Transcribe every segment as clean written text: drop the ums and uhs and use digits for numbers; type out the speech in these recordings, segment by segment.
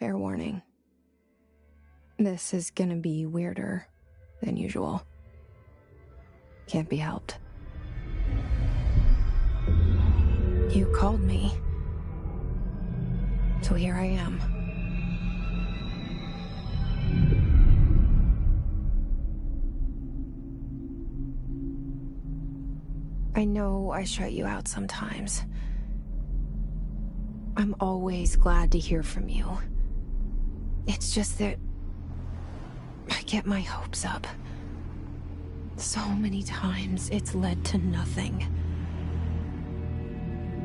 Fair warning. This is gonna be weirder than usual. Can't be helped. You called me. So here I am. I know I shut you out sometimes. I'm always glad to hear from you. It's just that I get my hopes up. So many times it's led to nothing.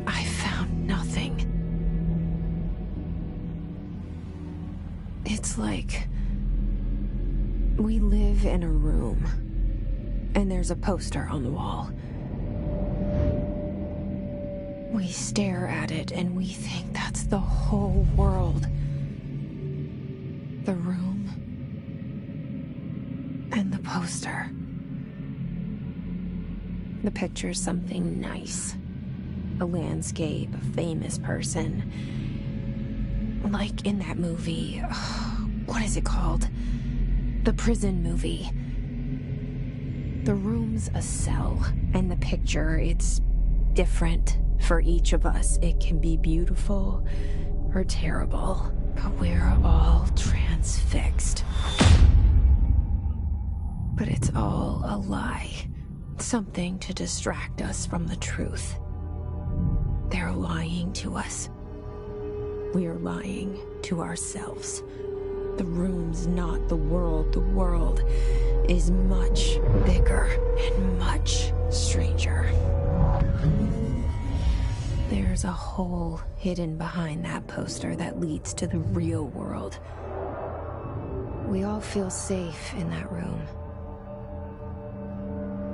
I found nothing. It's like we live in a room, and there's a poster on the wall. We stare at it and we think that's the whole world. The room and the poster. The picture's something nice. A landscape, a famous person. Like in that movie, what is it called? The prison movie. The room's a cell, and the picture, it's different for each of us. It can be beautiful or terrible, but we're all transfixed. But it's all a lie. Something to distract us from the truth. They're lying to us. We're lying to ourselves. The room's not the world. The world is much bigger and much stranger. There's a hole hidden behind that poster that leads to the real world. We all feel safe in that room.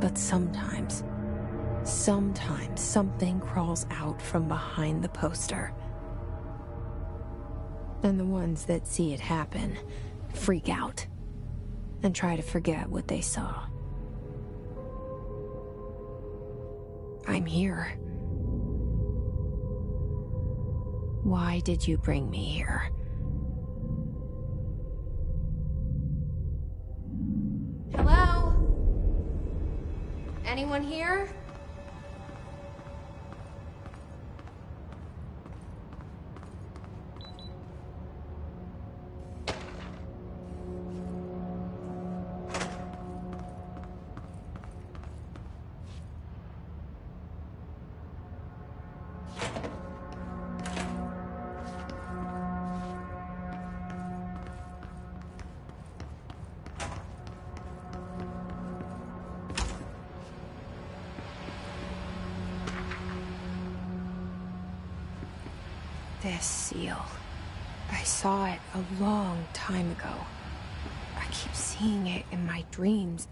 But sometimes something crawls out from behind the poster. And the ones that see it happen freak out and try to forget what they saw. I'm here. Why did you bring me here? Hello? Anyone here? This seal. I saw it a long time ago. I keep seeing it in my dreams.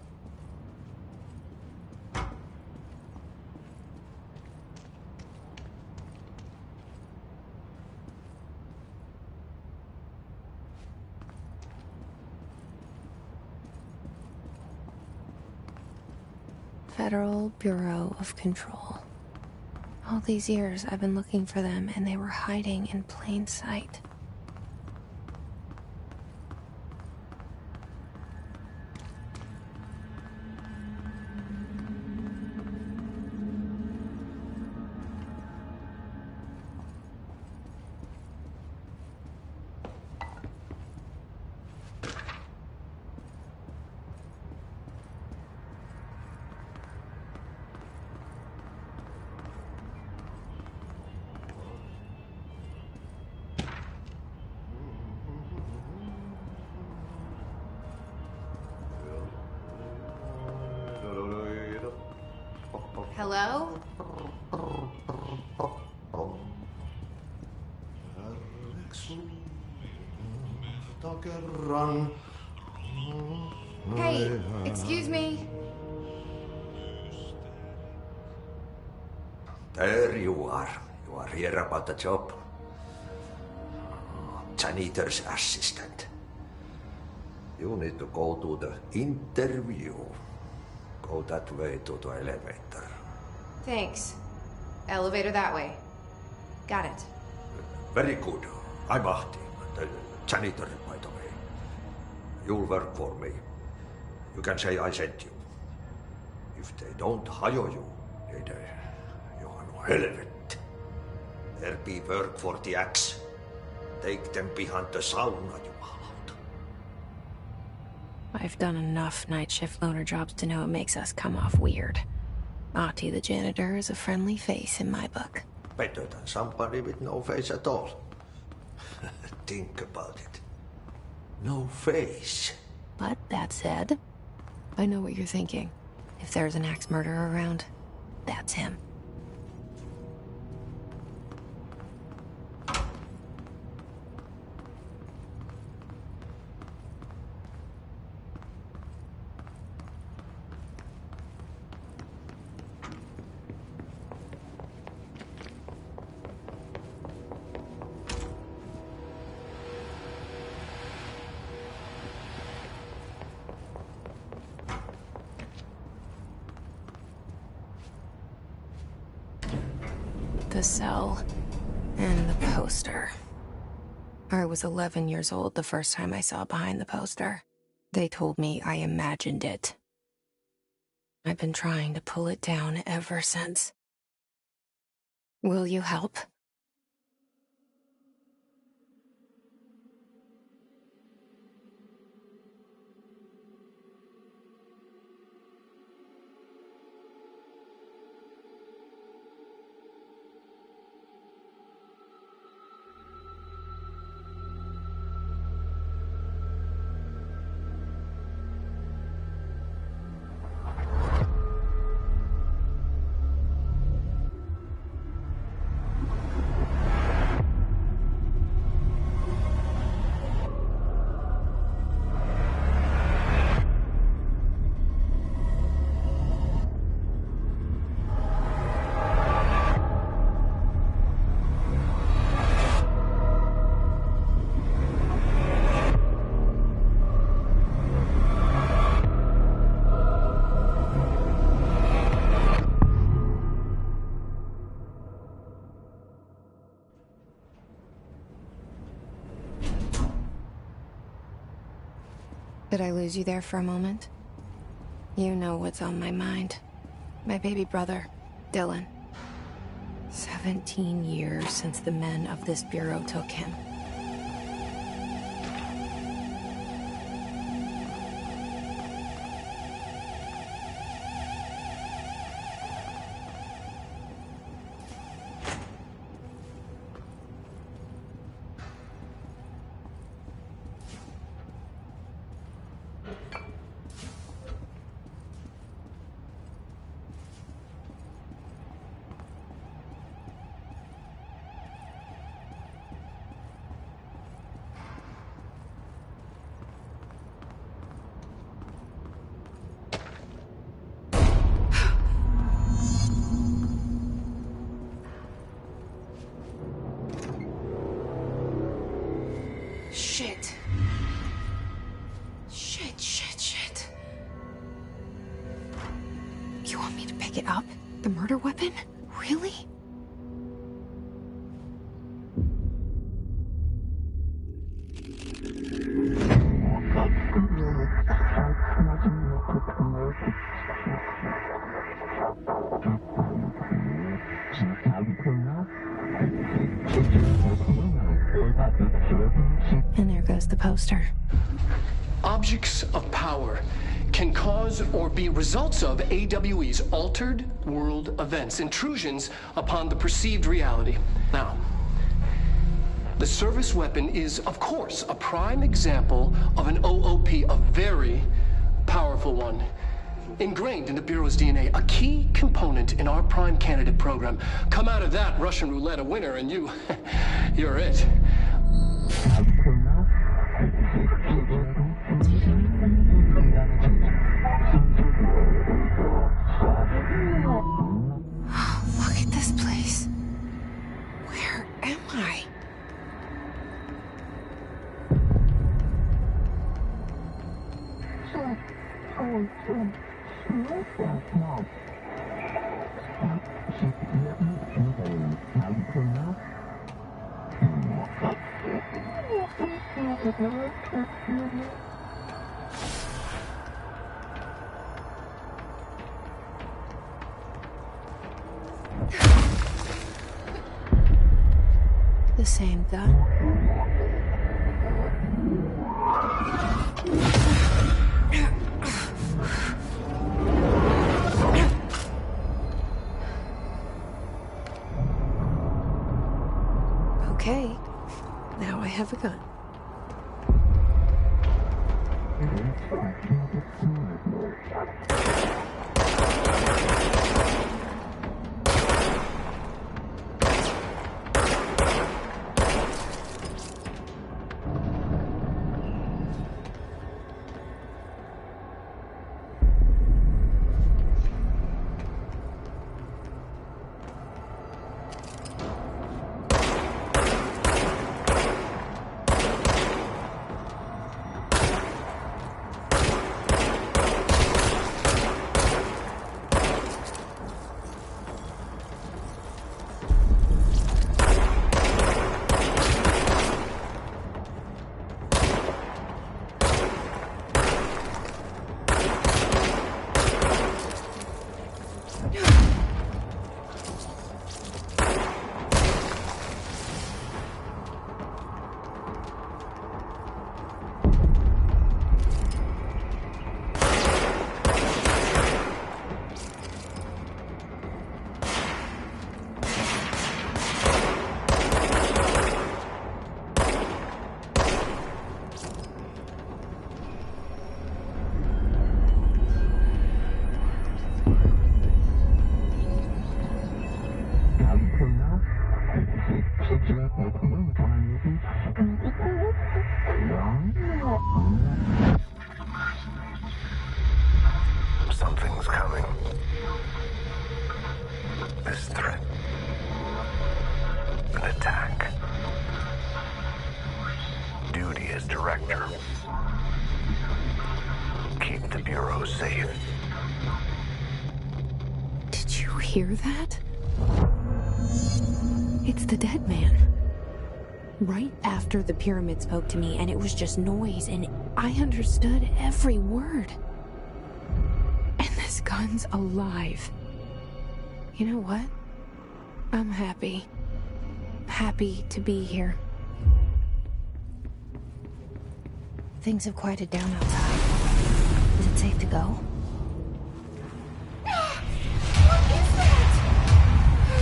Federal Bureau of Control. All these years I've been looking for them, and they were hiding in plain sight. Hello? Hey, excuse me. There you are. You are here about the job. Janitor's assistant. You need to go to the interview. Go that way to the elevator. Thanks. Elevator that way. Got it. Very good. I'm Ahti. Janitor, by the way. You'll work for me. You can say I sent you. If they don't hire you, Johan helvet. There be work for the axe. Take them behind the sauna, jumalauta. I've done enough night shift loner jobs to know it makes us come off weird. Ahti the janitor is a friendly face in my book. Better than somebody with no face at all. Think about it. No face. But that said, I know what you're thinking. If there's an axe murderer around, that's him. The cell and the poster. I was 11 years old the first time I saw behind the poster. They told me I imagined it. I've been trying to pull it down ever since. Will you help? Did I lose you there for a moment? You know what's on my mind. My baby brother, Dylan. 17 years since the men of this bureau took him. Shit. Shit. You want me to pick it up? The murder weapon? Really? And there goes the poster. Objects of power can cause or be results of AWE's altered world events, intrusions upon the perceived reality. Now, the service weapon is, of course, a prime example of an OOP, a very powerful one. Ingrained in the Bureau's DNA, a key component in our prime candidate program. Come out of that Russian roulette a winner and you're it. Look at this place. Where am I? The same gun. Okay, now I have a gun. Something's coming. This threat. An attack. Duty as director. Keep the Bureau safe. Did you hear that? It's the dead man. Right after the pyramid spoke to me, and it was just noise, and I understood every word. And this gun's alive. You know what? I'm happy. Happy to be here. Things have quieted down outside. Is it safe to go?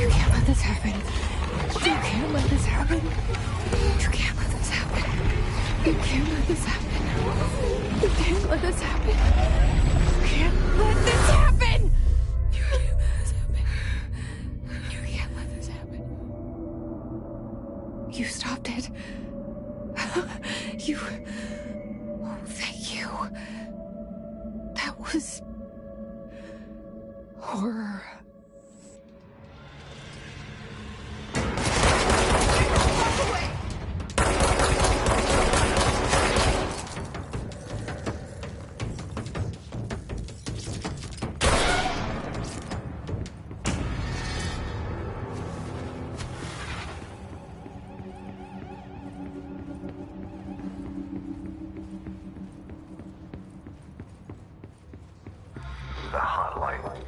You can't let this happen. You can't let this happen. You can't let this happen. You can't let this happen. You can't let this happen. You can't let this happen. You can't let this happen. You can't let this happen. You stopped it. You... Oh, thank you. That was... horror. The hotline.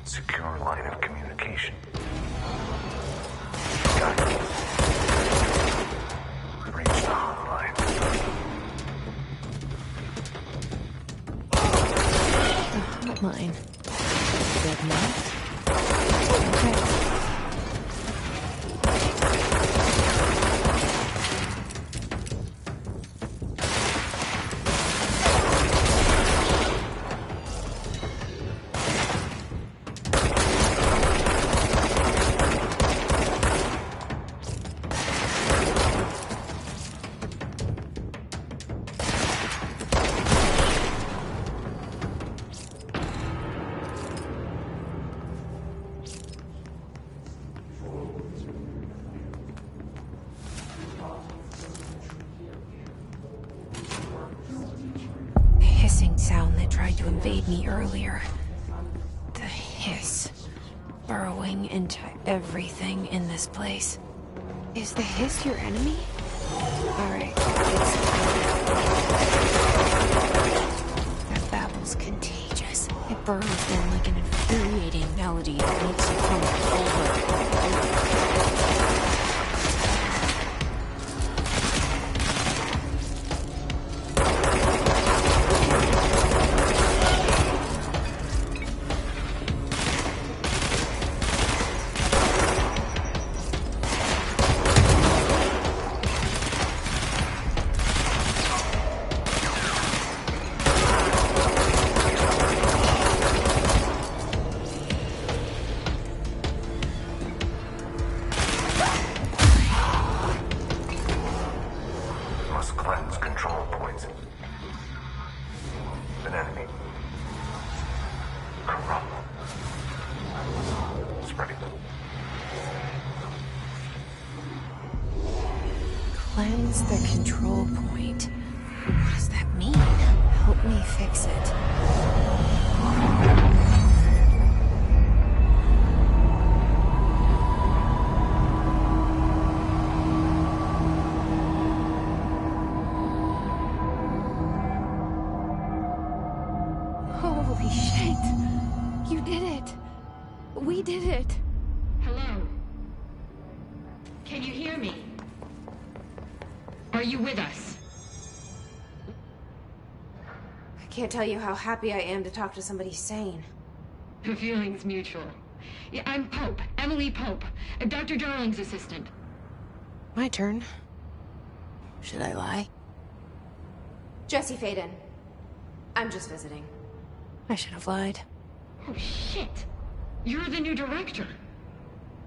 Secure line of communication. Got it. Reach the hotline. The hotline. Dead man? Okay. Sound that tried to invade me earlier. The hiss. Burrowing into everything in this place. Is the hiss your enemy? Alright, that babble's contagious. It burrows in like an infuriating melody that makes you come over and over. Must cleanse control points. An enemy. Corrupt. Spreading. Cleanse the control point. What does that mean? Help me fix it. Holy shit! You did it! We did it! Hello? Can you hear me? Are you with us? I can't tell you how happy I am to talk to somebody sane. The feeling's mutual. Yeah, I'm Pope, Emily Pope, Dr. Darling's assistant. My turn. Should I lie? Jesse Faden. I'm just visiting. I should have lied. Oh, shit. You're the new director.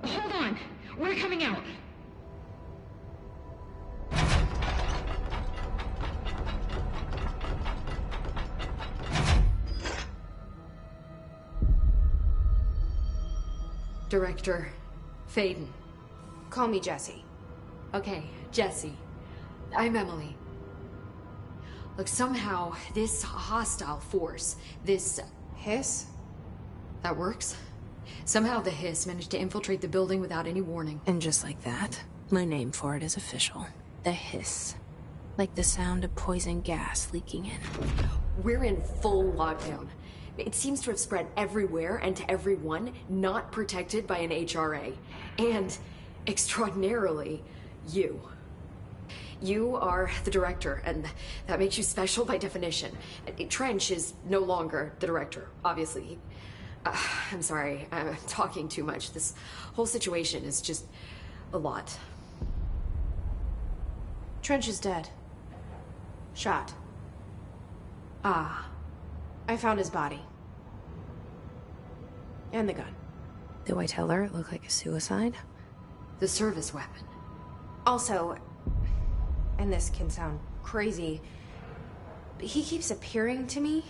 Hold on. We're coming out. Director Faden. Call me Jesse. Okay, Jesse. I'm Emily. Look, somehow this hostile force, this... Hiss? That works? Somehow the Hiss managed to infiltrate the building without any warning. And just like that, my name for it is official. The Hiss. Like the sound of poison gas leaking in. We're in full lockdown. It seems to have spread everywhere and to everyone not protected by an HRA. And, extraordinarily, you. You are the director, and that makes you special by definition. Trench is no longer the director, obviously. I'm sorry, I'm talking too much. This whole situation is just a lot. Trench is dead. Shot. Ah. I found his body. And the gun. Do I tell her it looked like a suicide? The service weapon. Also, and this can sound crazy, but he keeps appearing to me,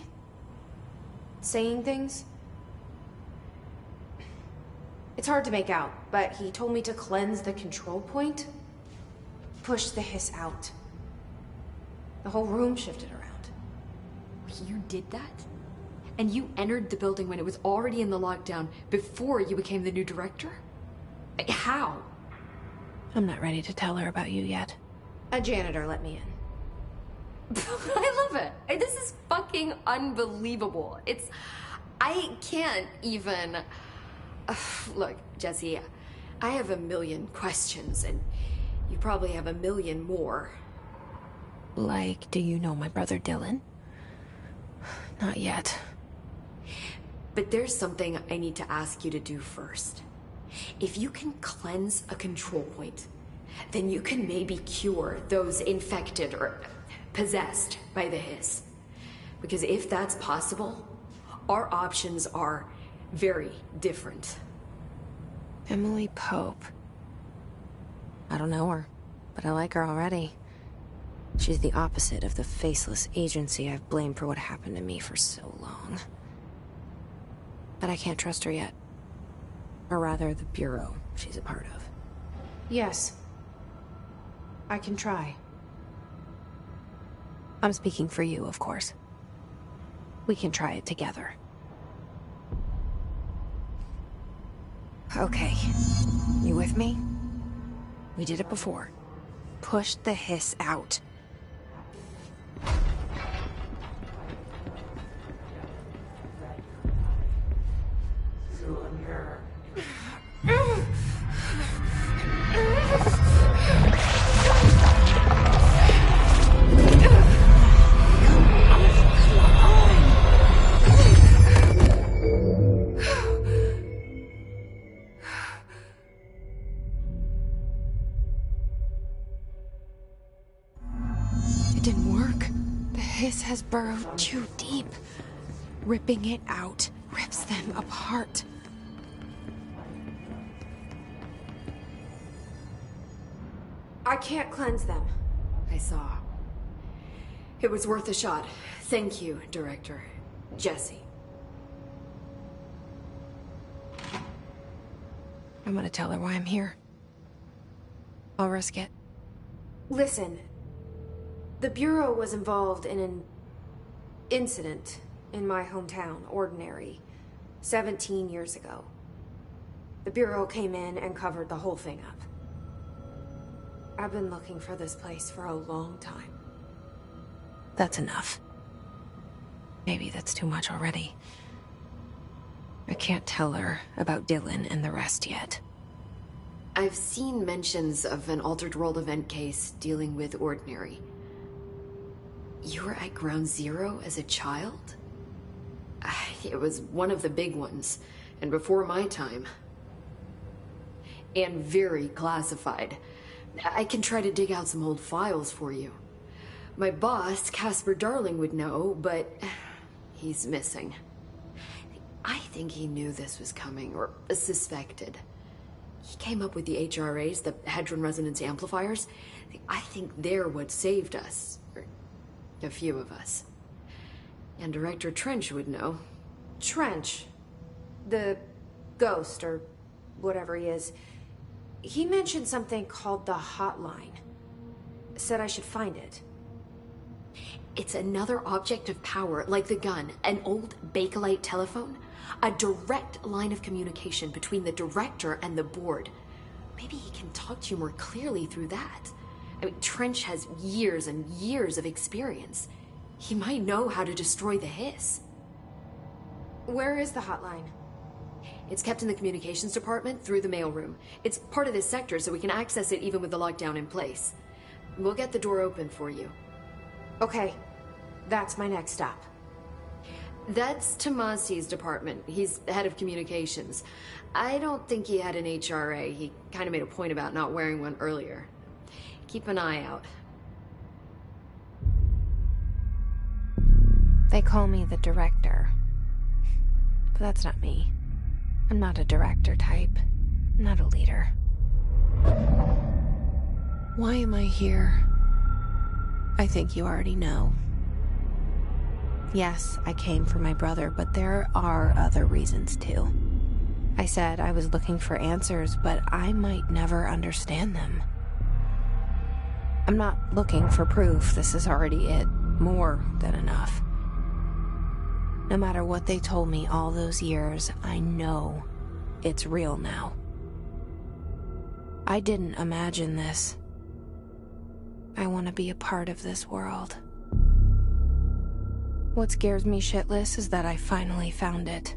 saying things. It's hard to make out, but he told me to cleanse the control point, push the Hiss out. The whole room shifted around. You did that? And you entered the building when it was already in the lockdown before you became the new director? How? I'm not ready to tell her about you yet. A janitor let me in. I love it. This is fucking unbelievable. I can't even... Look, Jesse, I have a million questions, and you probably have a million more. Like, do you know my brother Dylan? Not yet. But there's something I need to ask you to do first. If you can cleanse a control point, then you can maybe cure those infected or possessed by the Hiss. Because if that's possible, our options are very different. Emily Pope. I don't know her, but I like her already. She's the opposite of the faceless agency I've blamed for what happened to me for so long. But I can't trust her yet. Or rather, the Bureau she's a part of. Yes. I can try. I'm speaking for you, of course. We can try it together. Okay. You with me? We did it before. pushed the hiss out. It didn't work. The hiss has burrowed too deep. Ripping it out rips them apart. I can't cleanse them. I saw. It was worth a shot. Thank you, Director. Jesse. I'm gonna tell her why I'm here. I'll risk it. Listen, the Bureau was involved in an incident in my hometown, Ordinary, 17 years ago. The Bureau came in and covered the whole thing up. I've been looking for this place for a long time. That's enough. Maybe that's too much already. I can't tell her about Dylan and the rest yet. I've seen mentions of an Altered World event case dealing with Ordinary. You were at Ground Zero as a child? It was one of the big ones, and before my time. And very classified. I can try to dig out some old files for you. My boss, Casper Darling, would know, but he's missing. I think he knew this was coming, or suspected. He came up with the HRAs, the Hadron Resonance Amplifiers. I think they're what saved us. Or a few of us. And Director Trench would know. Trench, the ghost, or whatever he is, he mentioned something called the Hotline. Said I should find it. It's another object of power, like the gun, an old Bakelite telephone. A direct line of communication between the director and the board. Maybe he can talk to you more clearly through that. I mean, Trench has years and years of experience. He might know how to destroy the hiss. Where is the hotline? It's kept in the communications department through the mailroom. It's part of this sector, so we can access it even with the lockdown in place. We'll get the door open for you. Okay, that's my next stop. That's Tomasi's department. He's head of communications. I don't think he had an HRA. He kind of made a point about not wearing one earlier. Keep an eye out. They call me the director. But that's not me. I'm not a director type. I'm not a leader. Why am I here? I think you already know. Yes, I came for my brother, but there are other reasons too. I said I was looking for answers, but I might never understand them. I'm not looking for proof. This is already it. More than enough. No matter what they told me all those years, I know it's real now. I didn't imagine this. I want to be a part of this world. What scares me shitless is that I finally found it.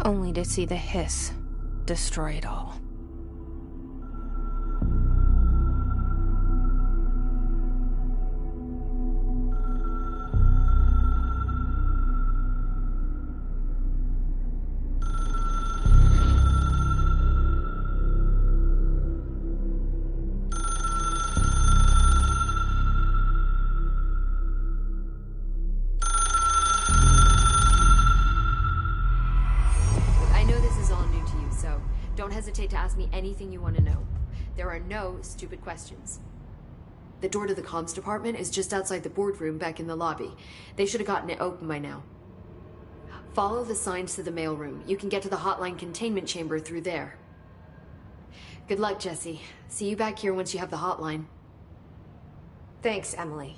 Only to see the hiss destroy it all. Don't hesitate to ask me anything you want to know. There are no stupid questions. The door to the comms department is just outside the boardroom back in the lobby. They should have gotten it open by now. Follow the signs to the mailroom. You can get to the hotline containment chamber through there. Good luck, Jesse. See you back here once you have the hotline. Thanks, Emily.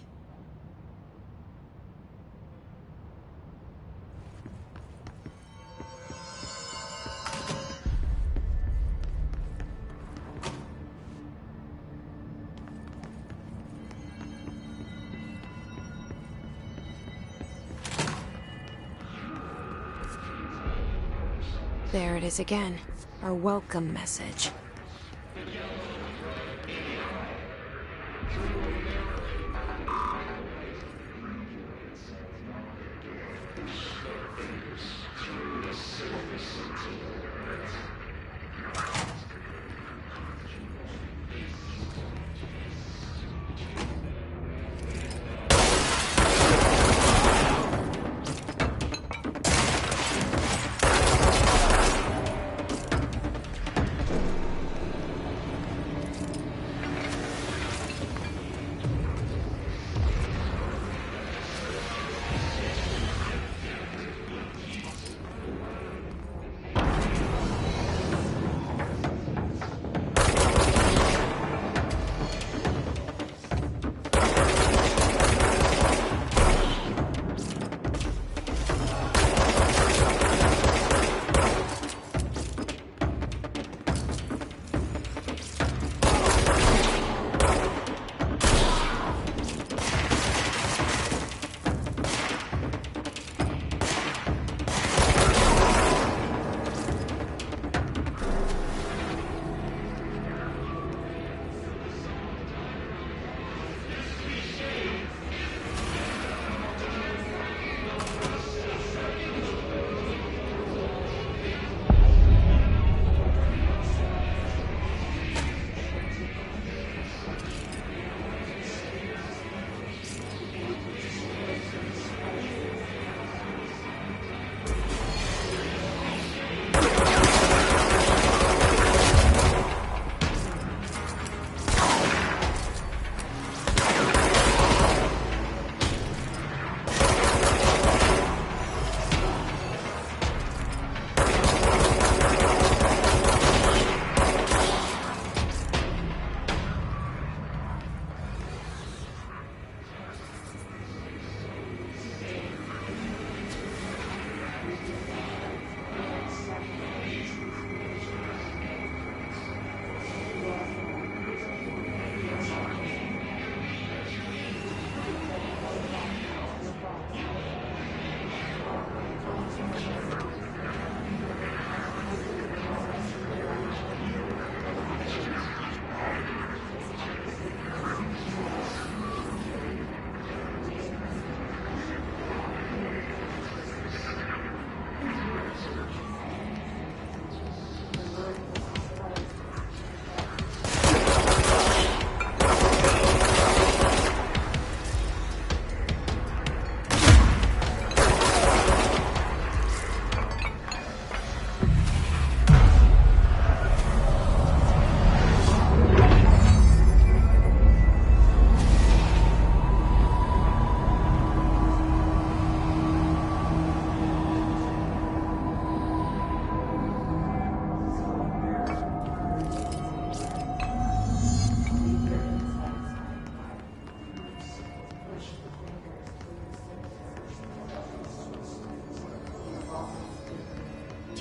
There it is again. Our welcome message.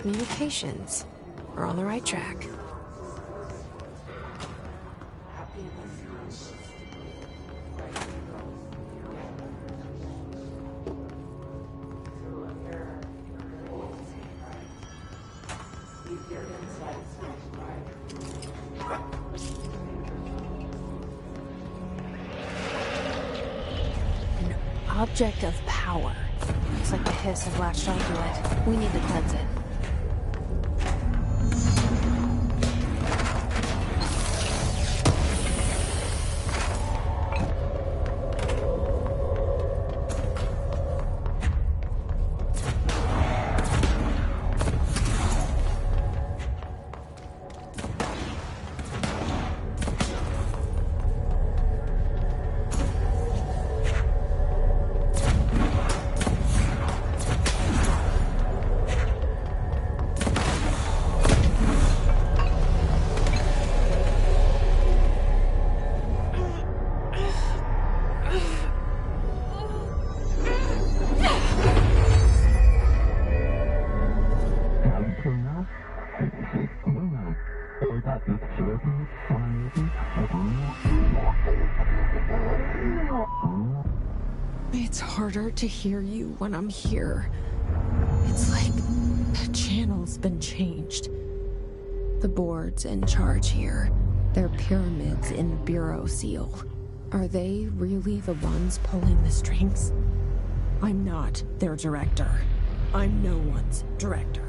Communications. We're on the right track. An object of power. Looks like the hiss have latched onto it. We need to cleanse it. It's harder to hear you when I'm here. It's like channel's been changed. The board's in charge here. They're pyramids in the Bureau seal. Are they really the ones pulling the strings? I'm not their director. I'm no one's director.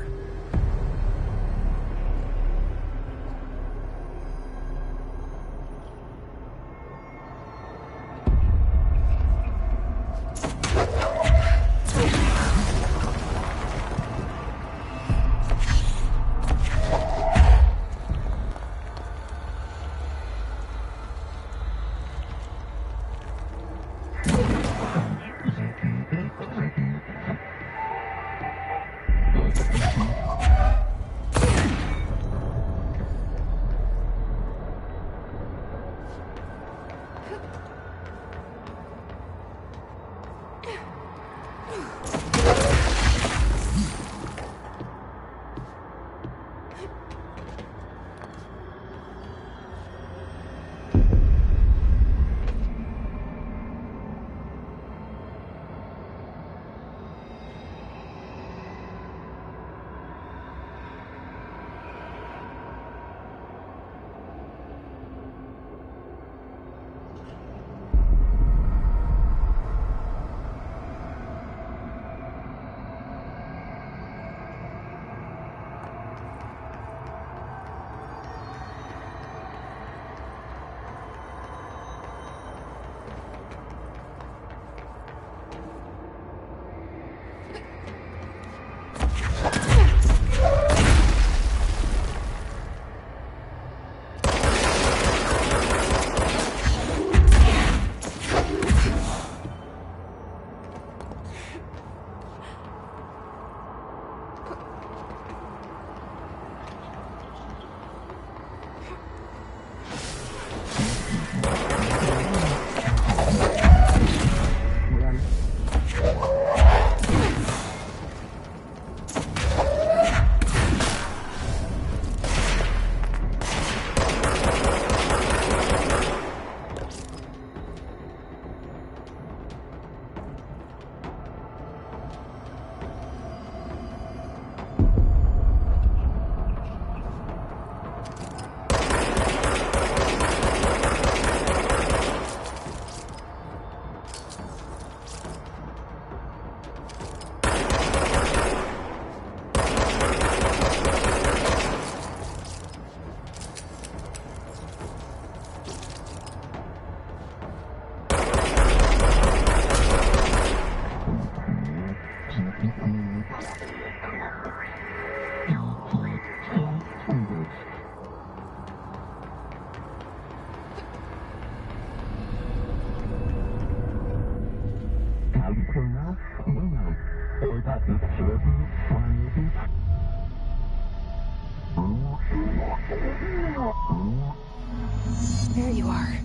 There you are.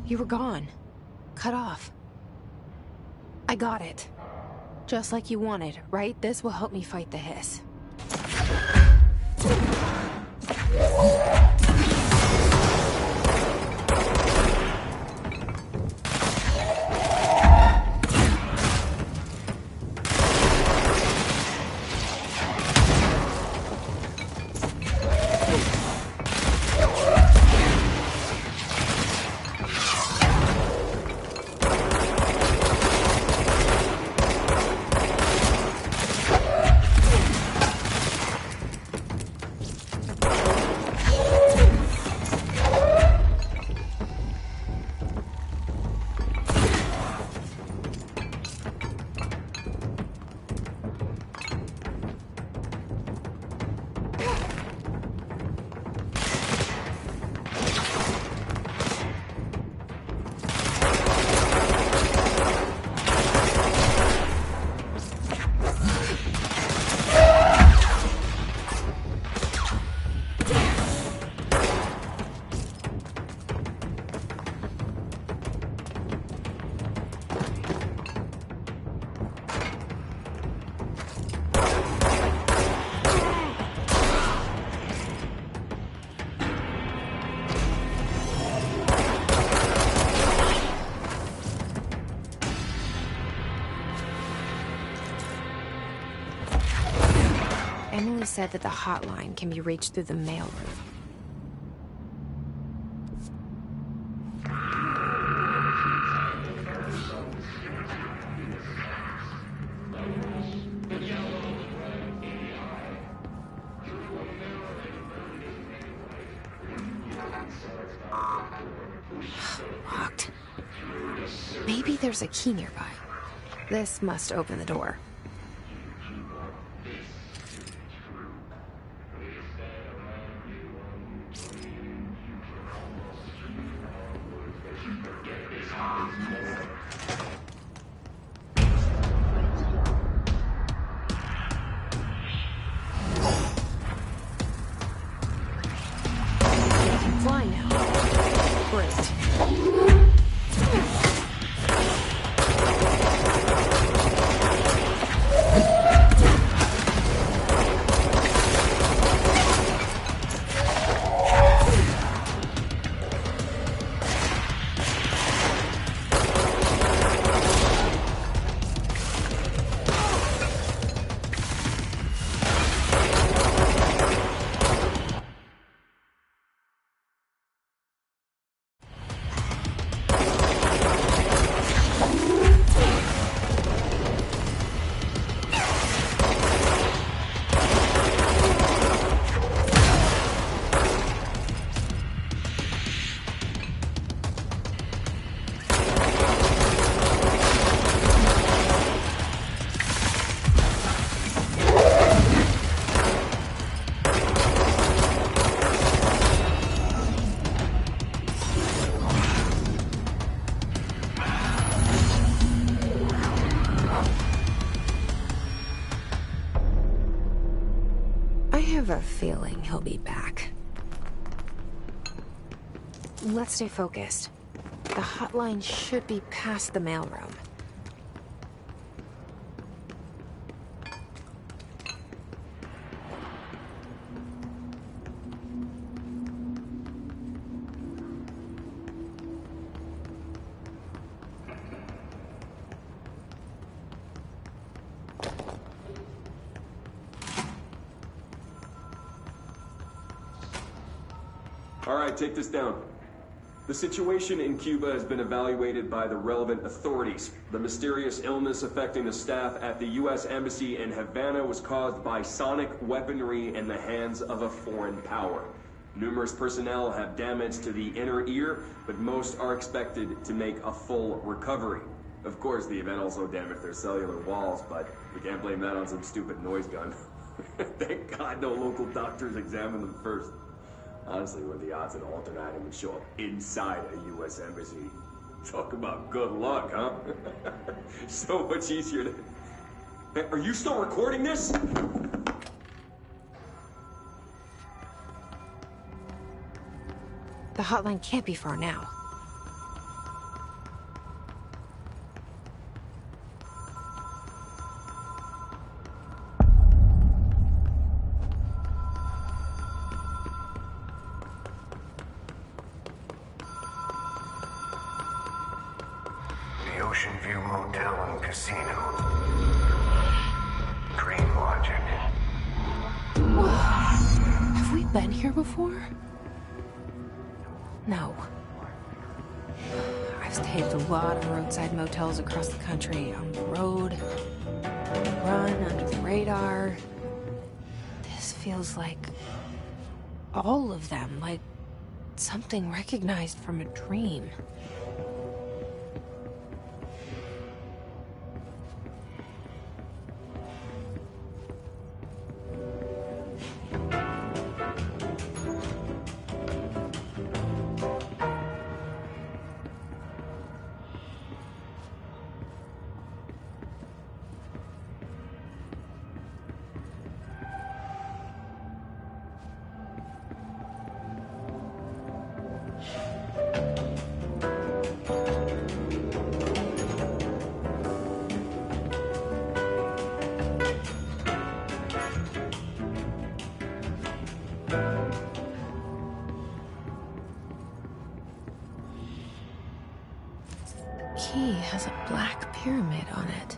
You were gone. Cut off. I got it. Just like you wanted, right? This will help me fight the hiss. Emily said that the hotline can be reached through the mailroom. Locked. Maybe there's a key nearby. This must open the door. Fly now. Great. I have a feeling he'll be back. Let's stay focused. The hotline should be past the mailroom. All right, take this down. The situation in Cuba has been evaluated by the relevant authorities. The mysterious illness affecting the staff at the U.S. Embassy in Havana was caused by sonic weaponry in the hands of a foreign power. Numerous personnel have damage to the inner ear, but most are expected to make a full recovery. Of course, the event also damaged their cellular walls, but we can't blame that on some stupid noise gun. Thank God no local doctors examined them first. Honestly, what are the odds that an alternate item would show up inside a U.S. embassy? Talk about good luck, huh? So much easier to... Hey, are you still recording this? The hotline can't be far now. Ocean View Motel and Casino. Dream Logic. Whoa. Have we been here before? No. I've stayed at a lot of roadside motels across the country, on the road, on the run, under the radar. This feels like all of them, like something recognized from a dream. Key has a black pyramid on it.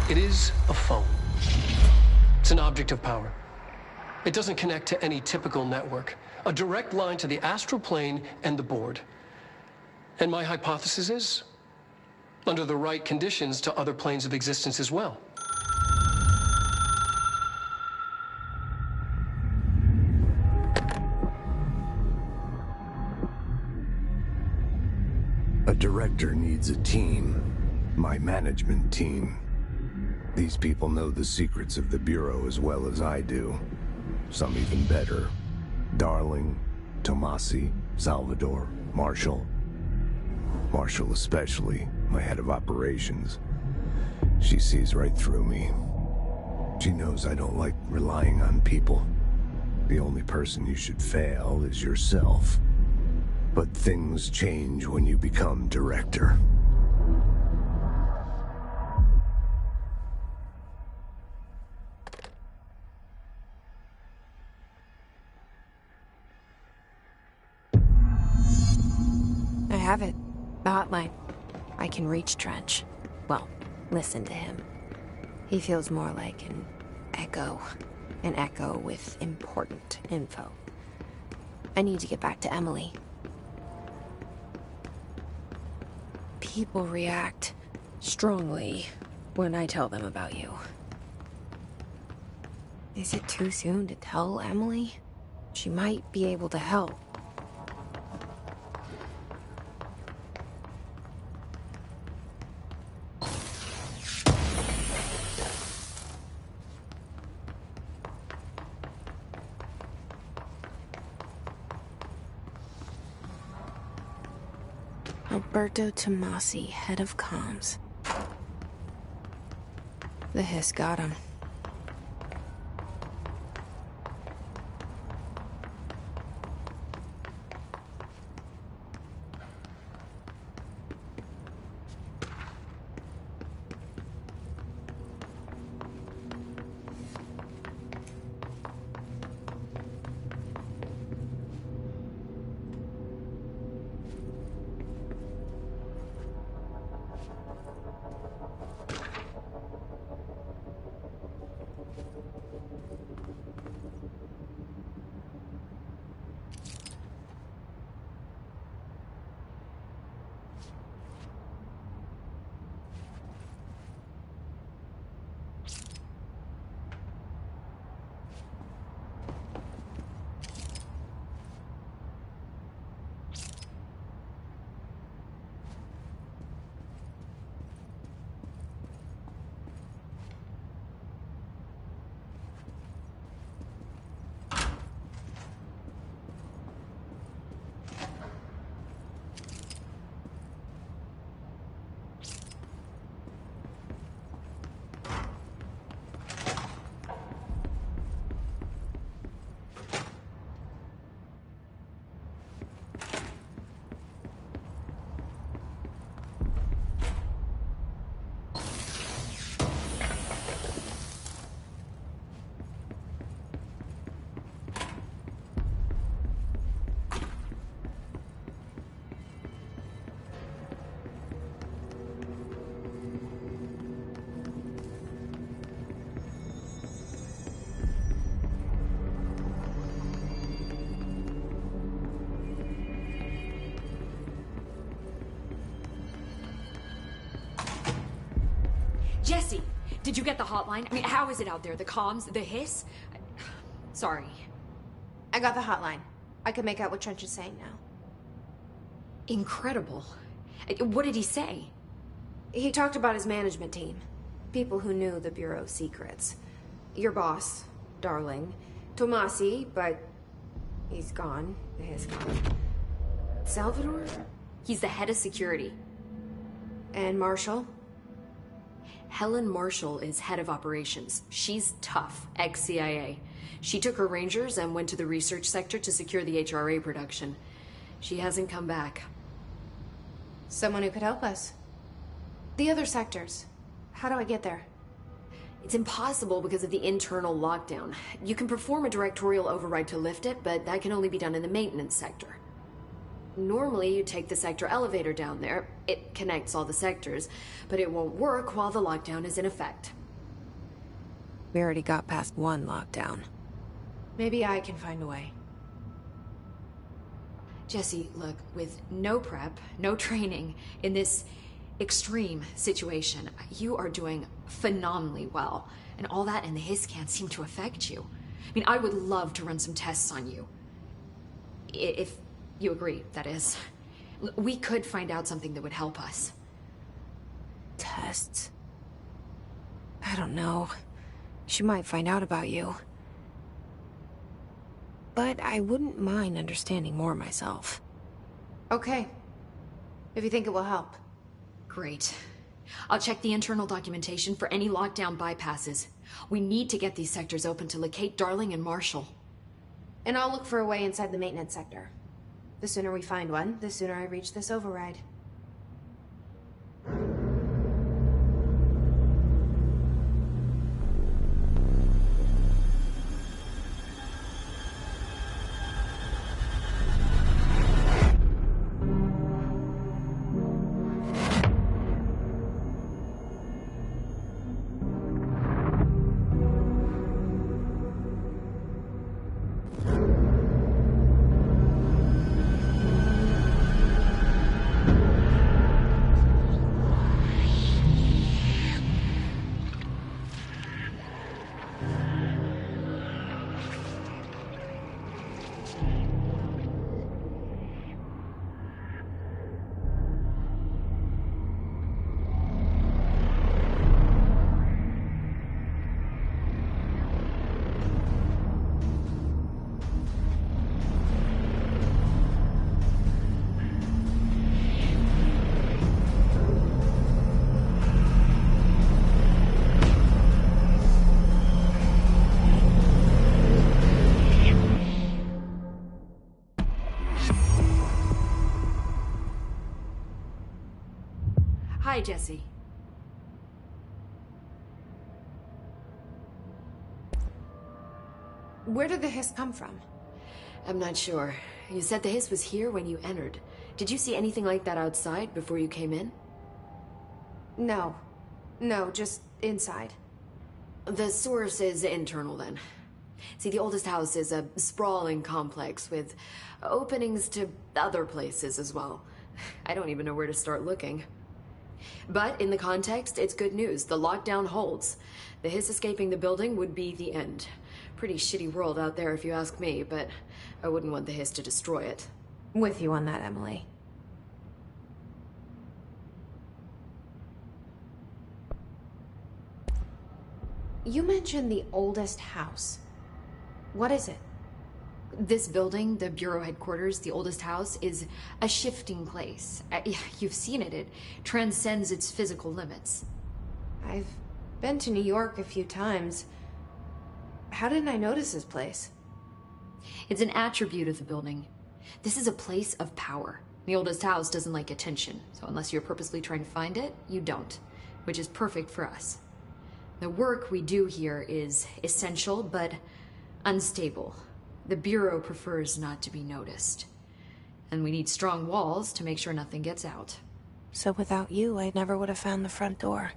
It is a phone. It's an object of power. It doesn't connect to any typical network. A direct line to the astral plane and the board. And my hypothesis is, under the right conditions, to other planes of existence as well. A director needs a team. My management team. These people know the secrets of the Bureau as well as I do. Some even better. Darling, Tomasi, Salvador, Marshall. Marshall especially, my head of operations. She sees right through me. She knows I don't like relying on people. The only person you should fail is yourself. But things change when you become director. I have it. The hotline. I can reach Trench. Well, listen to him. He feels more like an echo. An echo with important info. I need to get back to Emily. People react strongly when I tell them about you. Is it too soon to tell Emily? She might be able to help. Alberto Tomasi, head of comms. The hiss got him. Jesse, did you get the hotline? I mean, how is it out there? The comms? The hiss? Sorry. I got the hotline. I can make out what Trench is saying now. Incredible. What did he say? He talked about his management team. People who knew the Bureau's secrets. Your boss, Darling. Tomasi, but he's gone. The hiss gone. Salvador? He's the head of security. And Marshall? Helen Marshall is head of operations. She's tough, ex-CIA. She took her Rangers and went to the research sector to secure the HRA production. She hasn't come back. Someone who could help us. The other sectors. How do I get there? It's impossible because of the internal lockdown. You can perform a directorial override to lift it, but that can only be done in the maintenance sector. Normally, you take the sector elevator down there. It connects all the sectors, but it won't work while the lockdown is in effect. We already got past one lockdown. Maybe I can find a way. Jesse, look, with no prep, no training, in this extreme situation, you are doing phenomenally well. And all that and the hiss can't seem to affect you. I mean, I would love to run some tests on you. If you agree, that is. We could find out something that would help us. Tests? I don't know. She might find out about you. But I wouldn't mind understanding more myself. Okay. If you think it will help. Great. I'll check the internal documentation for any lockdown bypasses. We need to get these sectors open to locate Darling and Marshall. And I'll look for a way inside the maintenance sector. The sooner we find one, the sooner I reach this override. Hi, Jesse. Where did the hiss come from? I'm not sure. You said the hiss was here when you entered. Did you see anything like that outside before you came in? No. No, just inside. The source is internal, then. See, the oldest house is a sprawling complex with openings to other places as well. I don't even know where to start looking. But in the context, it's good news. The lockdown holds. The hiss escaping the building would be the end. Pretty shitty world out there if you ask me, but I wouldn't want the hiss to destroy it. With you on that, Emily. You mentioned the oldest house. What is it? This building, the Bureau headquarters, the oldest house, is a shifting place. You've seen it. It transcends its physical limits. I've been to New York a few times. How didn't I notice this place? It's an attribute of the building. This is a place of power. The oldest house doesn't like attention, so unless you're purposely trying to find it, you don't, which is perfect for us. The work we do here is essential, but unstable. The Bureau prefers not to be noticed. And we need strong walls to make sure nothing gets out. So without you, I never would have found the front door.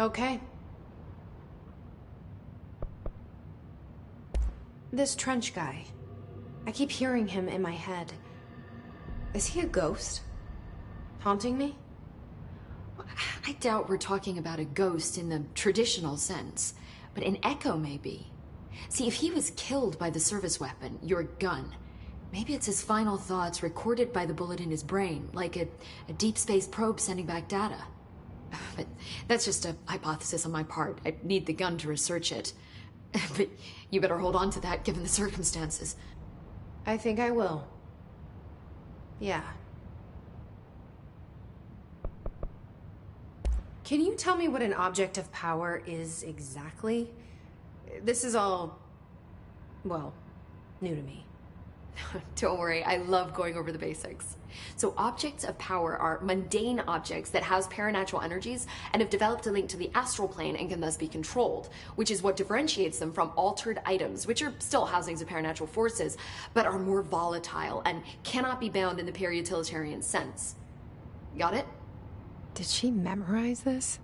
Okay. This Trench guy. I keep hearing him in my head. Is he a ghost? Haunting me? I doubt we're talking about a ghost in the traditional sense, but an echo maybe. See, if he was killed by the service weapon, your gun, maybe it's his final thoughts recorded by the bullet in his brain, like a deep space probe sending back data. But that's just a hypothesis on my part. I need the gun to research it. But you better hold on to that given the circumstances. I think I will. Yeah. Can you tell me what an object of power is exactly? This is all, well, new to me. Don't worry, I love going over the basics. So objects of power are mundane objects that house paranatural energies and have developed a link to the astral plane and can thus be controlled, which is what differentiates them from altered items, which are still housings of paranatural forces, but are more volatile and cannot be bound in the peri-utilitarian sense. Got it? Did she memorize this?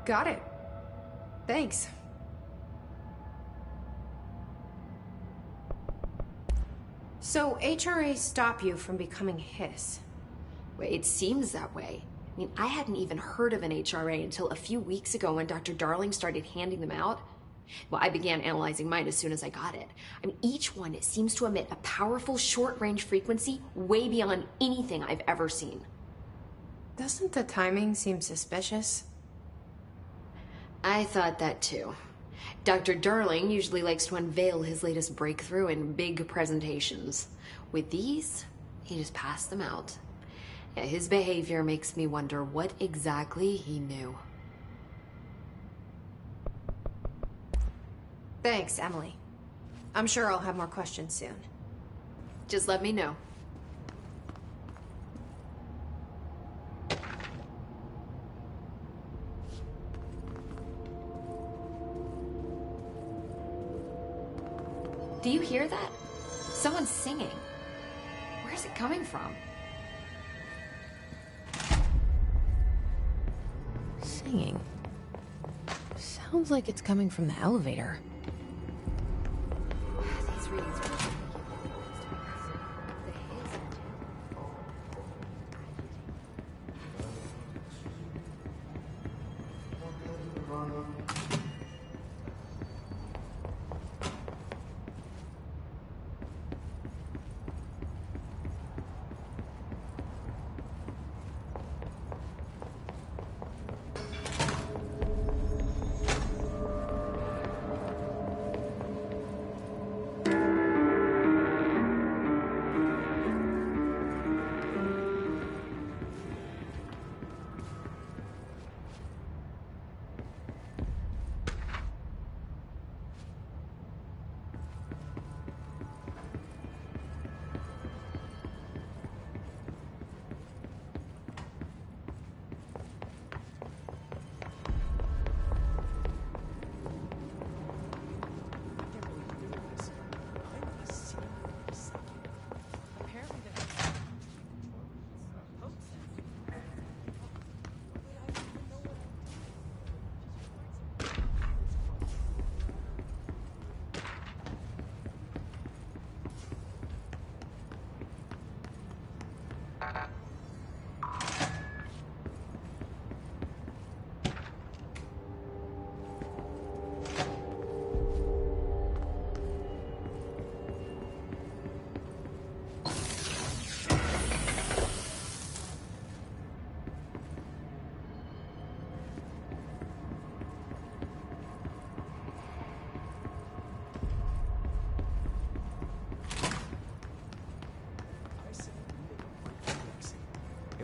Got it. Thanks. So HRA stop you from becoming Hiss? Well, it seems that way. I mean, I hadn't even heard of an HRA until a few weeks ago when Dr. Darling started handing them out. Well, I began analyzing mine as soon as I got it. I mean, each one seems to emit a powerful short-range frequency way beyond anything I've ever seen. Doesn't the timing seem suspicious? I thought that too. Dr. Darling usually likes to unveil his latest breakthrough in big presentations. With these, he just passed them out. Yeah, his behavior makes me wonder what exactly he knew. Thanks, Emily. I'm sure I'll have more questions soon. Just let me know. Do you hear that? Someone's singing. Where's it coming from? Singing. Sounds like it's coming from the elevator. These readings are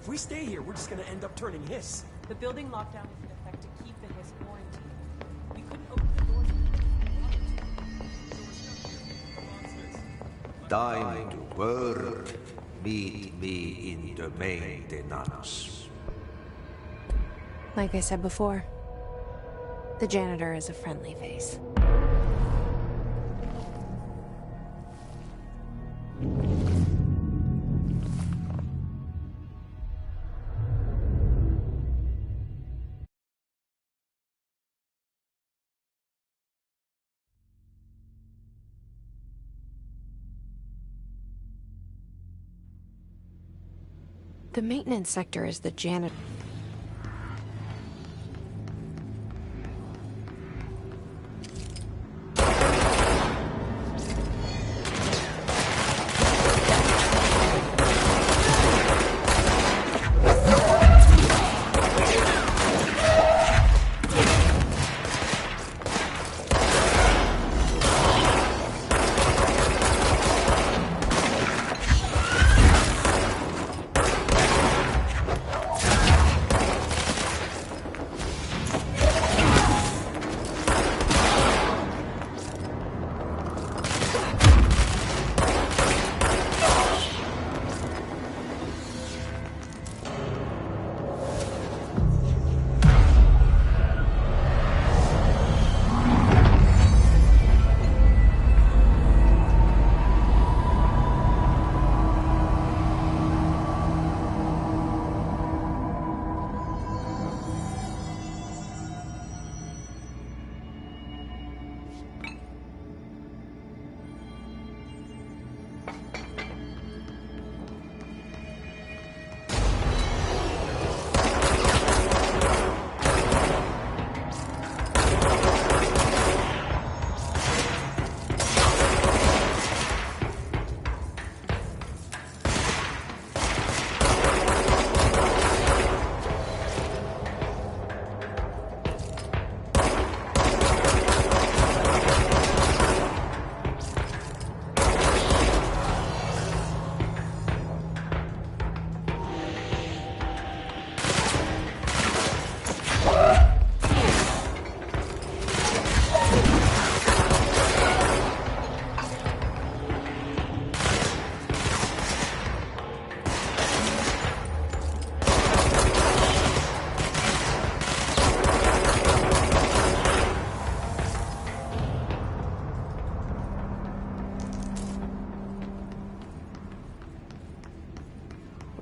If we stay here, we're just gonna end up turning Hiss. The building lockdown is in effect to keep the Hiss quarantined. We couldn't open the doors. Time to work. Meet me in the maintenance. Like I said before, the janitor is a friendly face. The maintenance sector is the janitor.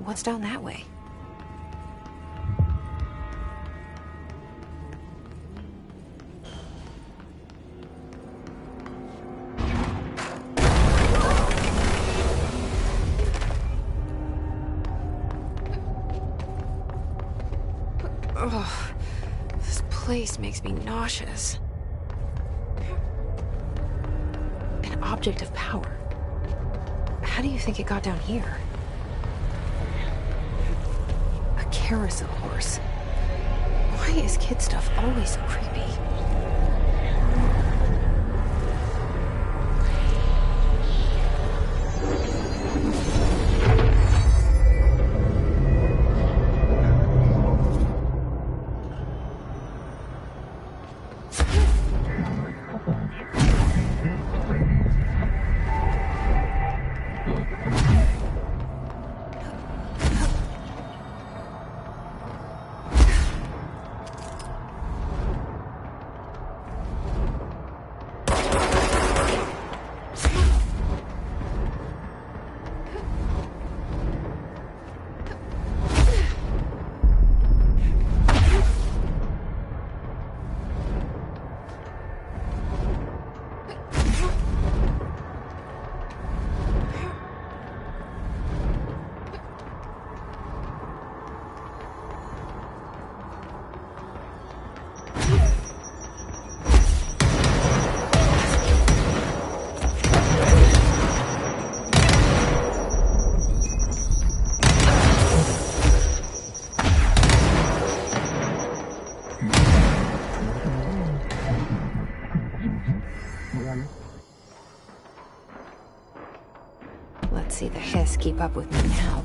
What's down that way? Ugh, this place makes me nauseous. An object of power. How do you think it got down here? A carousel horse. Why is kid stuff always so creepy? Let's see the hiss keep up with me now.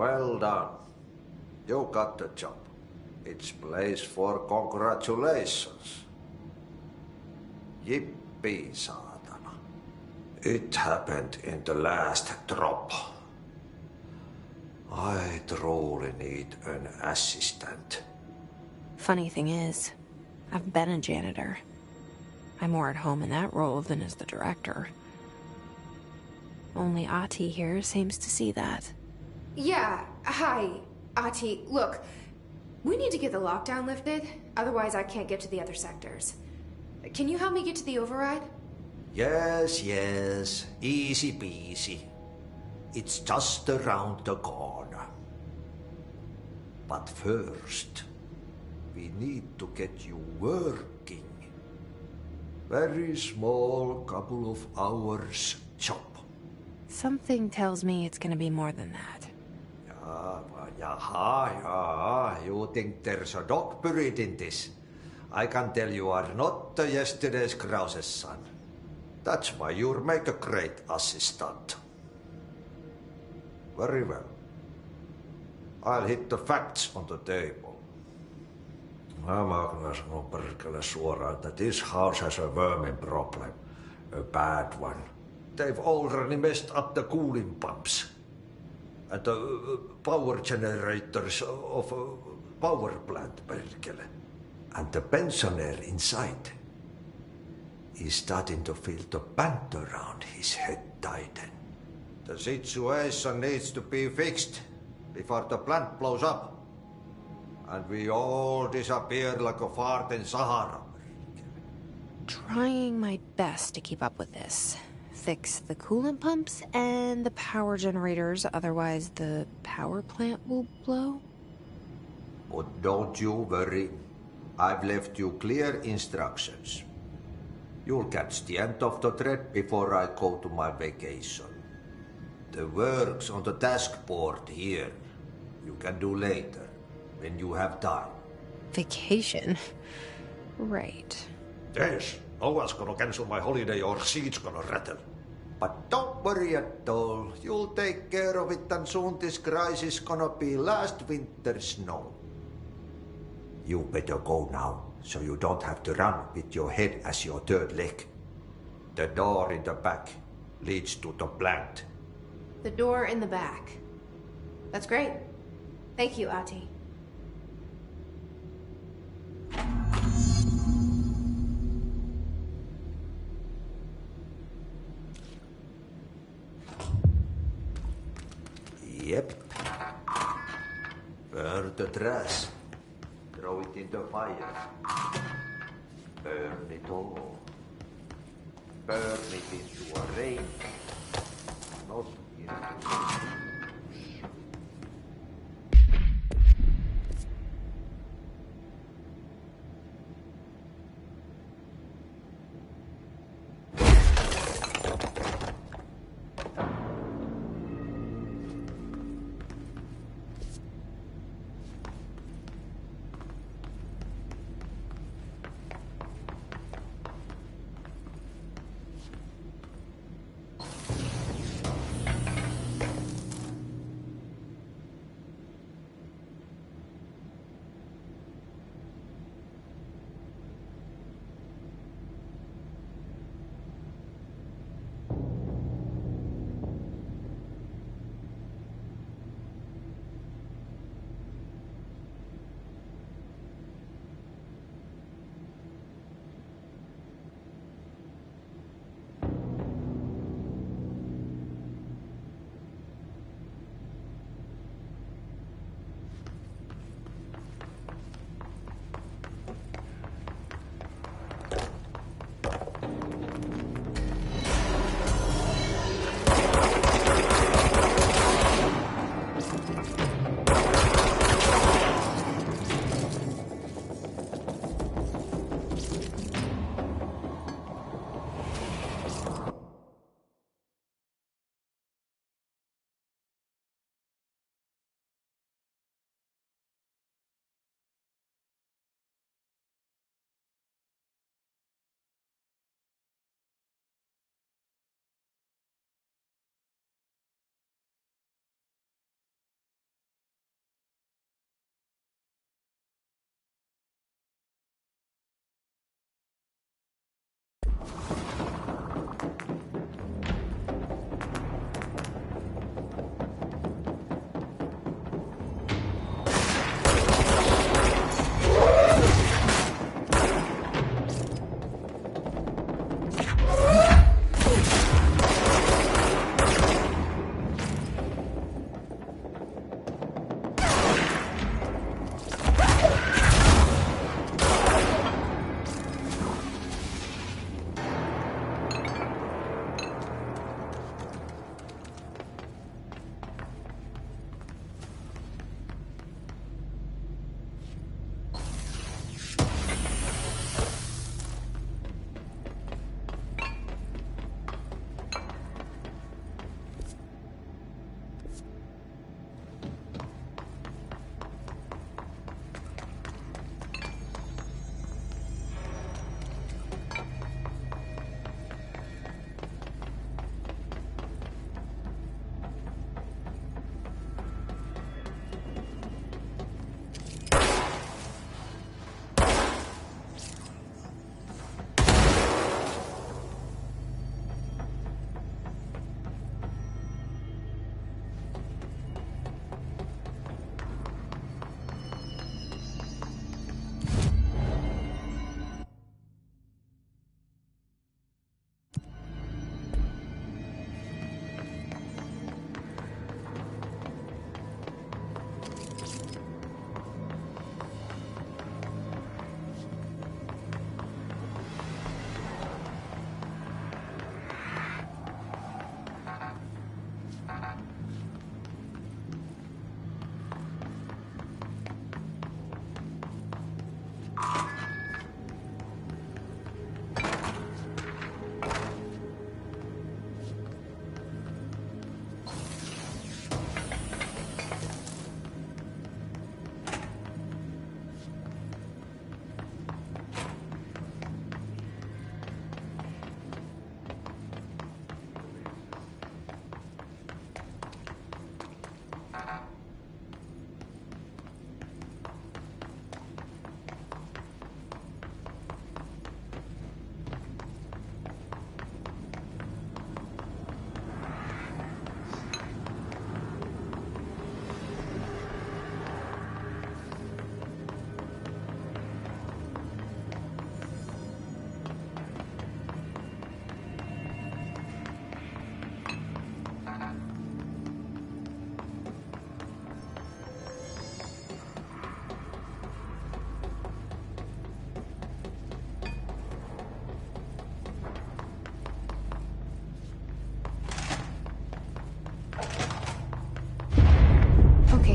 Well done. You got the job. It's place for congratulations. Yippee, saatana. It happened in the last drop. I truly need an assistant. Funny thing is, I've been a janitor. I'm more at home in that role than as the director. Only Ahti here seems to see that. Yeah, hi, Ahti. Look, we need to get the lockdown lifted, otherwise I can't get to the other sectors. Can you help me get to the override? Yes, yes. Easy peasy. It's just around the corner. But first, we need to get you working. Very small, couple of hours job. Something tells me it's gonna be more than that. Yaha. You think there's a dog buried in this? I can tell you are not yesterday's Krause's son. That's why you'll make a great assistant. Very well. I'll hit the facts on the table. Mä kyllä sanon perkele suoraan, että this house has a vermin problem. A bad one. They've already messed up the cooling pumps. And the power generators of a power plant, perkele. And the pensioner inside is starting to feel the band around his head tighten. The situation needs to be fixed before the plant blows up. And we all disappear like a fart in Sahara. Trying my best to keep up with this. Fix the coolant pumps and the power generators, otherwise the power plant will blow. But don't you worry. I've left you clear instructions. You'll catch the end of the thread before I go to my vacation. The work's on the task board here. You can do later, when you have time. Vacation? Right. Yes, no one's gonna cancel my holiday or seat's gonna rattle. But don't worry at all. You'll take care of it and soon this crisis gonna be last winter's snow. You better go now, so you don't have to run with your head as your third leg. The door in the back leads to the plant. The door in the back. That's great. Thank you, Ahti. Yep. Burn the trash. Throw it in the fire. Burn it all. Burn it into a rain. Not into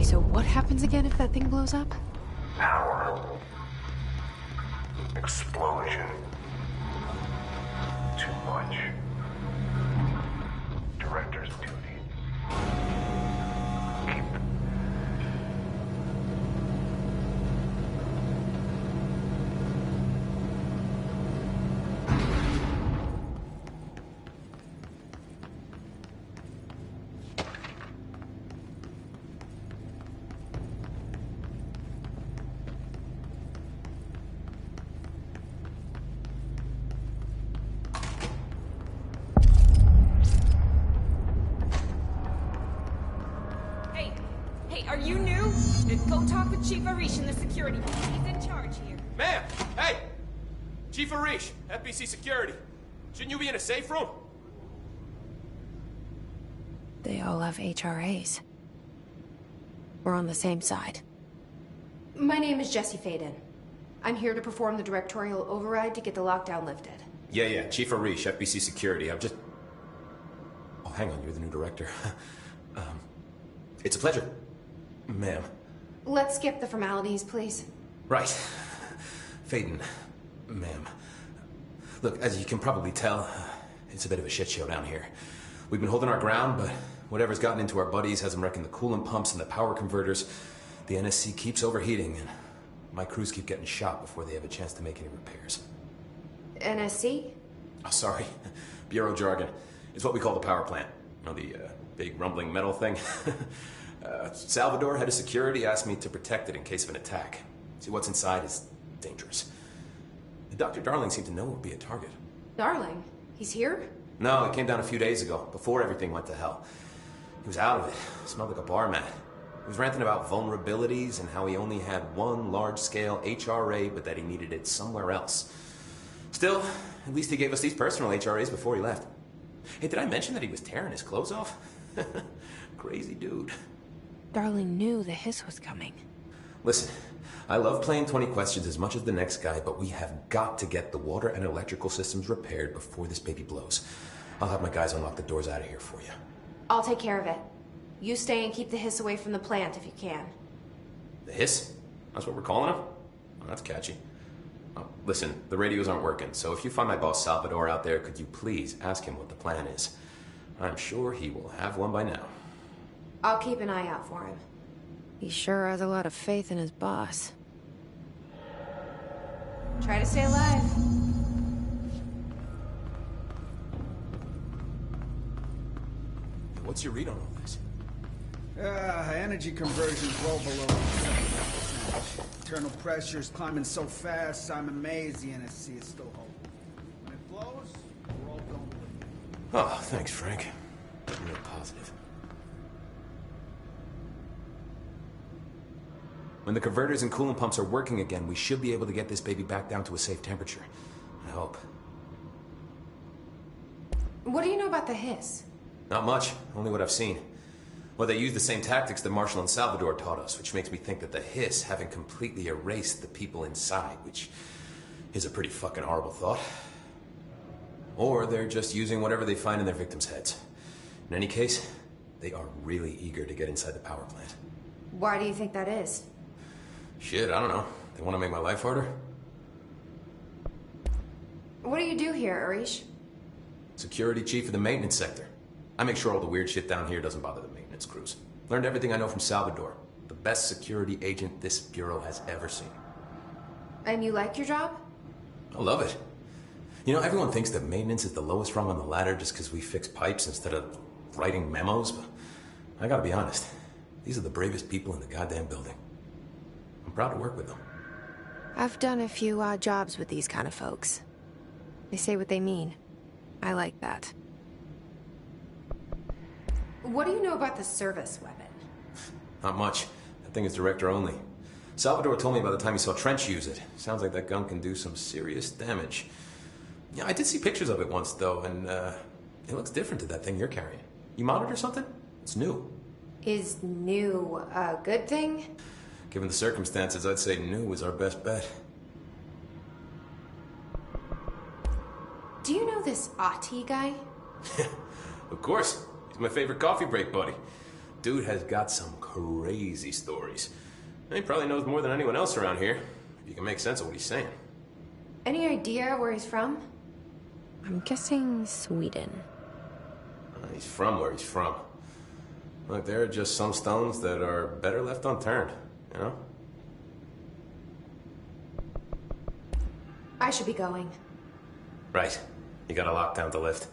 so what happens again if that thing blows up? Power. Explosion. Too much. Director's duty. Keep. Hey, are you new? Go talk with Chief Arish in the security room. He's in charge here. Ma'am! Hey! Chief Arish, FBC Security. Shouldn't you be in a safe room? They all have HRAs. We're on the same side. My name is Jesse Faden. I'm here to perform the directorial override to get the lockdown lifted. Yeah, Chief Arish, FBC Security. I'm just... Oh, hang on, you're the new director. It's a pleasure, ma'am. Let's skip the formalities, please. Right. Faden, ma'am. Look, as you can probably tell, it's a bit of a shit show down here. We've been holding our ground, but whatever's gotten into our buddies has them wrecking the coolant pumps and the power converters. The NSC keeps overheating, and my crews keep getting shot before they have a chance to make any repairs. NSC? Oh, sorry. Bureau jargon. It's what we call the power plant. You know, the big rumbling metal thing? Salvador, head of security, asked me to protect it in case of an attack. See, what's inside is dangerous. Dr. Darling seemed to know it would be a target. Darling? He's here? No, he came down a few days ago, before everything went to hell. He was out of it. Smelled like a barman. He was ranting about vulnerabilities and how he only had one large-scale HRA, but that he needed it somewhere else. Still, at least he gave us these personal HRAs before he left. Hey, did I mention that he was tearing his clothes off? Crazy dude. Darling knew the hiss was coming. Listen, I love playing 20 questions as much as the next guy, but we have got to get the water and electrical systems repaired before this baby blows. I'll have my guys unlock the doors out of here for you. I'll take care of it. You stay and keep the hiss away from the plant if you can. The hiss? That's what we're calling him? Oh, that's catchy. Oh, listen, the radios aren't working, so if you find my boss Salvador out there, could you please ask him what the plan is? I'm sure he will have one by now. I'll keep an eye out for him. He sure has a lot of faith in his boss. Try to stay alive. What's your read on all this? Energy conversion's well below 70%. Internal pressure's climbing so fast, I'm amazed the NSC is still holding. When it blows, we're all going with it. Oh, thanks, Frank. Real positive. When the converters and coolant pumps are working again, we should be able to get this baby back down to a safe temperature. I hope. What do you know about the hiss? Not much, only what I've seen. Well, they use the same tactics that Marshall and Salvador taught us, which makes me think that the hiss haven't completely erased the people inside, which is a pretty fucking horrible thought. Or they're just using whatever they find in their victims' heads. In any case, they are really eager to get inside the power plant. Why do you think that is? Shit, I don't know. They want to make my life harder? What do you do here, Arish? Security chief of the maintenance sector. I make sure all the weird shit down here doesn't bother the maintenance crews. Learned everything I know from Salvador. The best security agent this bureau has ever seen. And you like your job? I love it. You know, everyone thinks that maintenance is the lowest rung on the ladder just because we fix pipes instead of writing memos, but I gotta be honest. These are the bravest people in the goddamn building. I'm proud to work with them. I've done a few odd jobs with these kind of folks. They say what they mean. I like that. What do you know about the service weapon? Not much. That thing is director only. Salvador told me by the time he saw Trench use it. Sounds like that gun can do some serious damage. Yeah, I did see pictures of it once, though, and it looks different to that thing you're carrying. You modded or something? It's new. Is new a good thing? Given the circumstances, I'd say new is our best bet. Do you know this Ahti guy? Of course. He's my favorite coffee break buddy. Dude has got some crazy stories. He probably knows more than anyone else around here. If you can make sense of what he's saying. Any idea where he's from? I'm guessing Sweden. He's from where he's from. Look, there are just some stones that are better left unturned, you know? I should be going. Right. You gotta lock down the lift.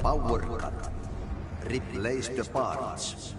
Power cut. Replace the parts.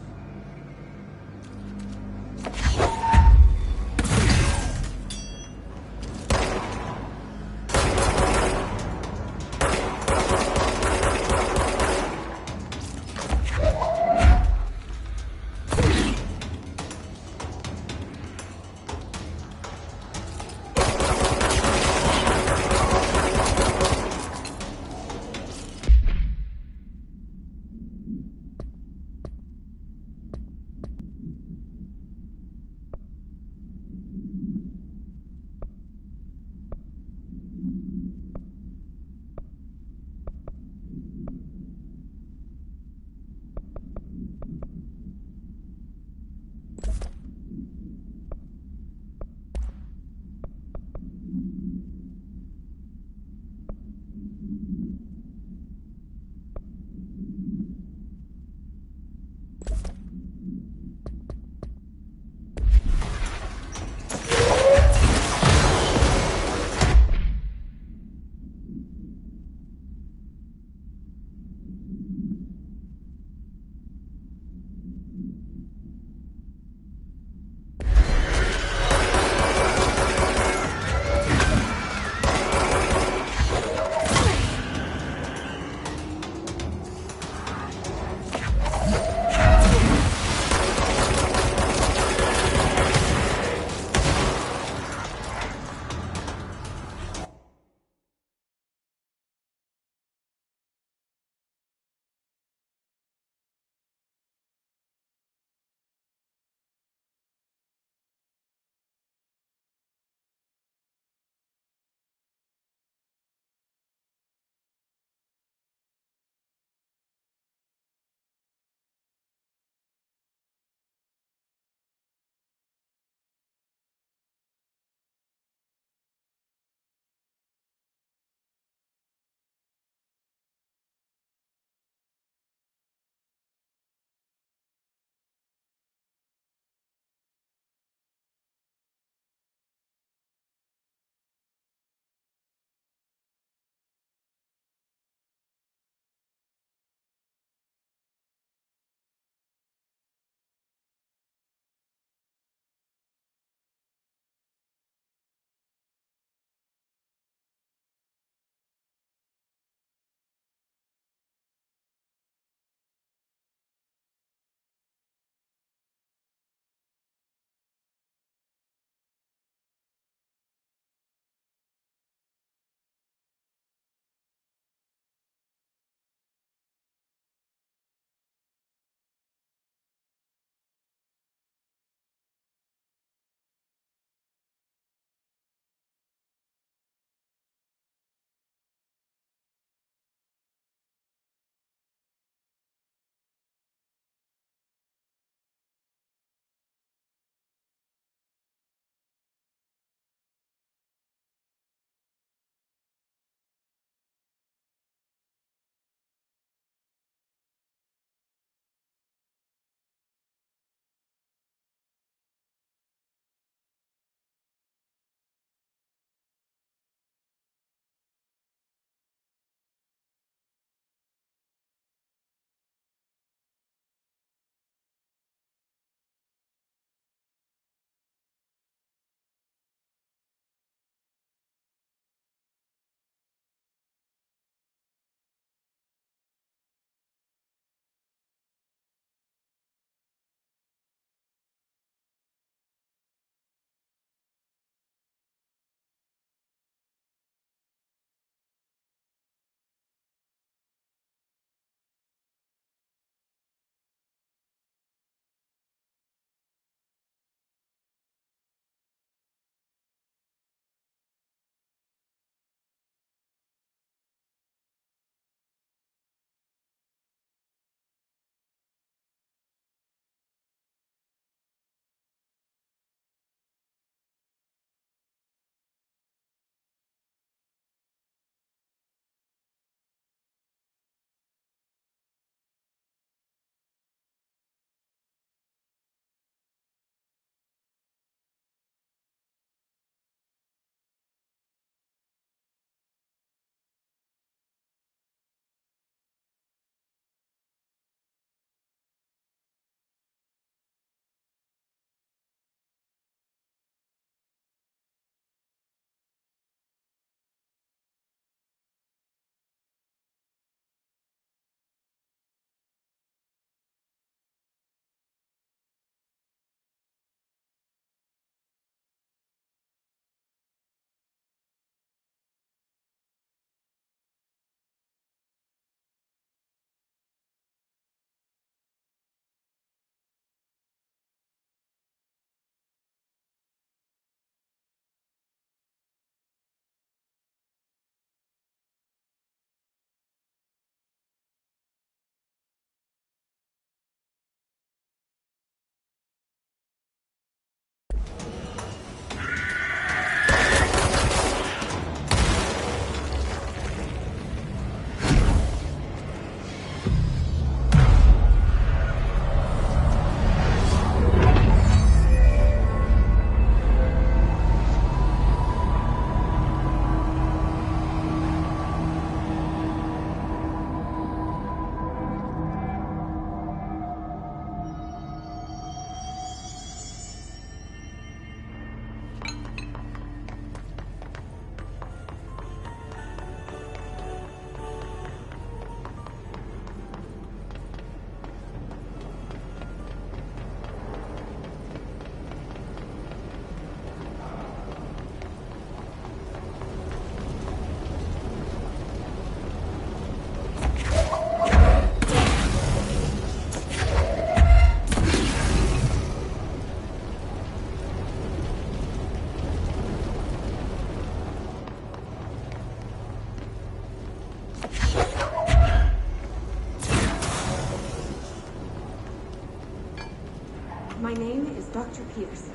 is Dr. Pierce,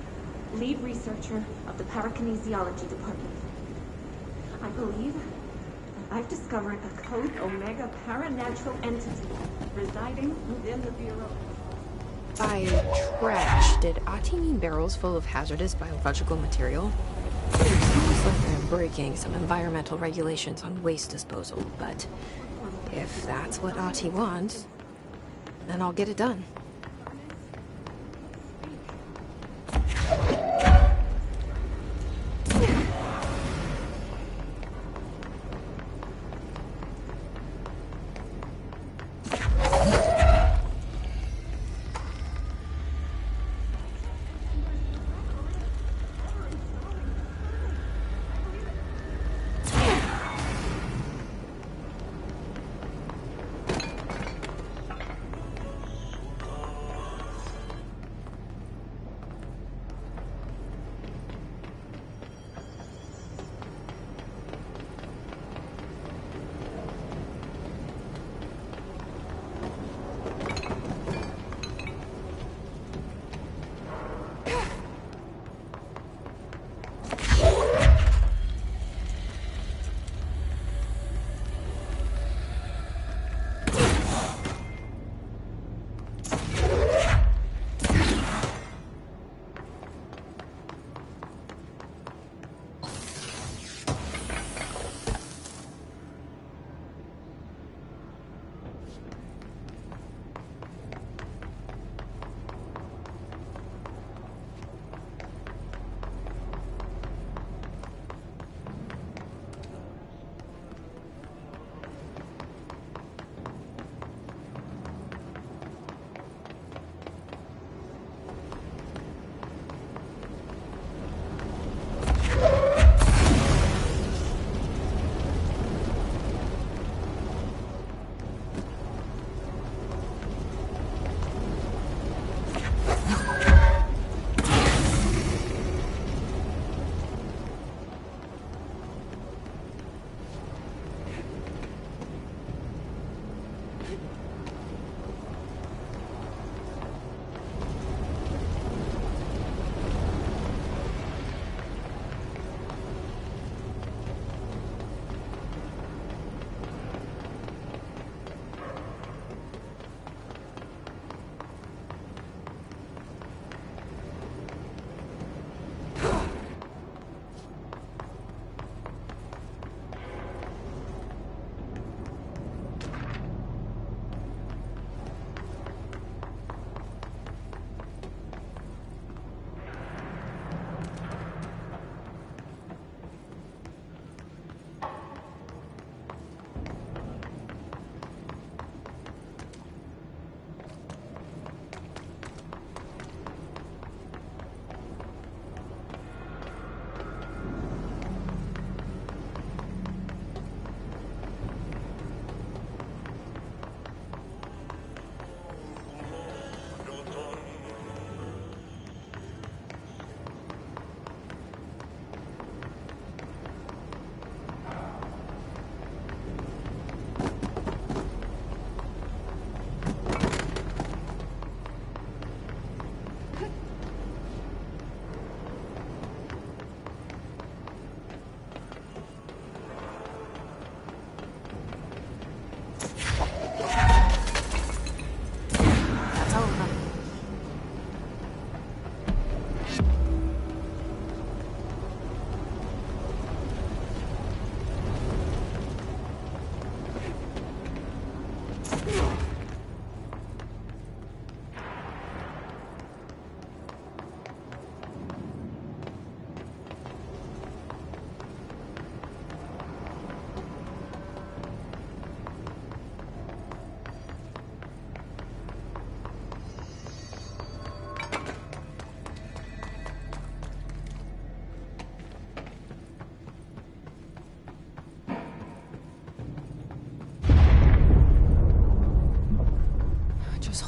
lead researcher of the Parakinesiology Department. I believe that I've discovered a Code Omega paranatural entity residing within the Bureau. By trash, did Ahti mean barrels full of hazardous biological material? Seems like they're breaking some environmental regulations on waste disposal, but if that's what Ahti wants, then I'll get it done.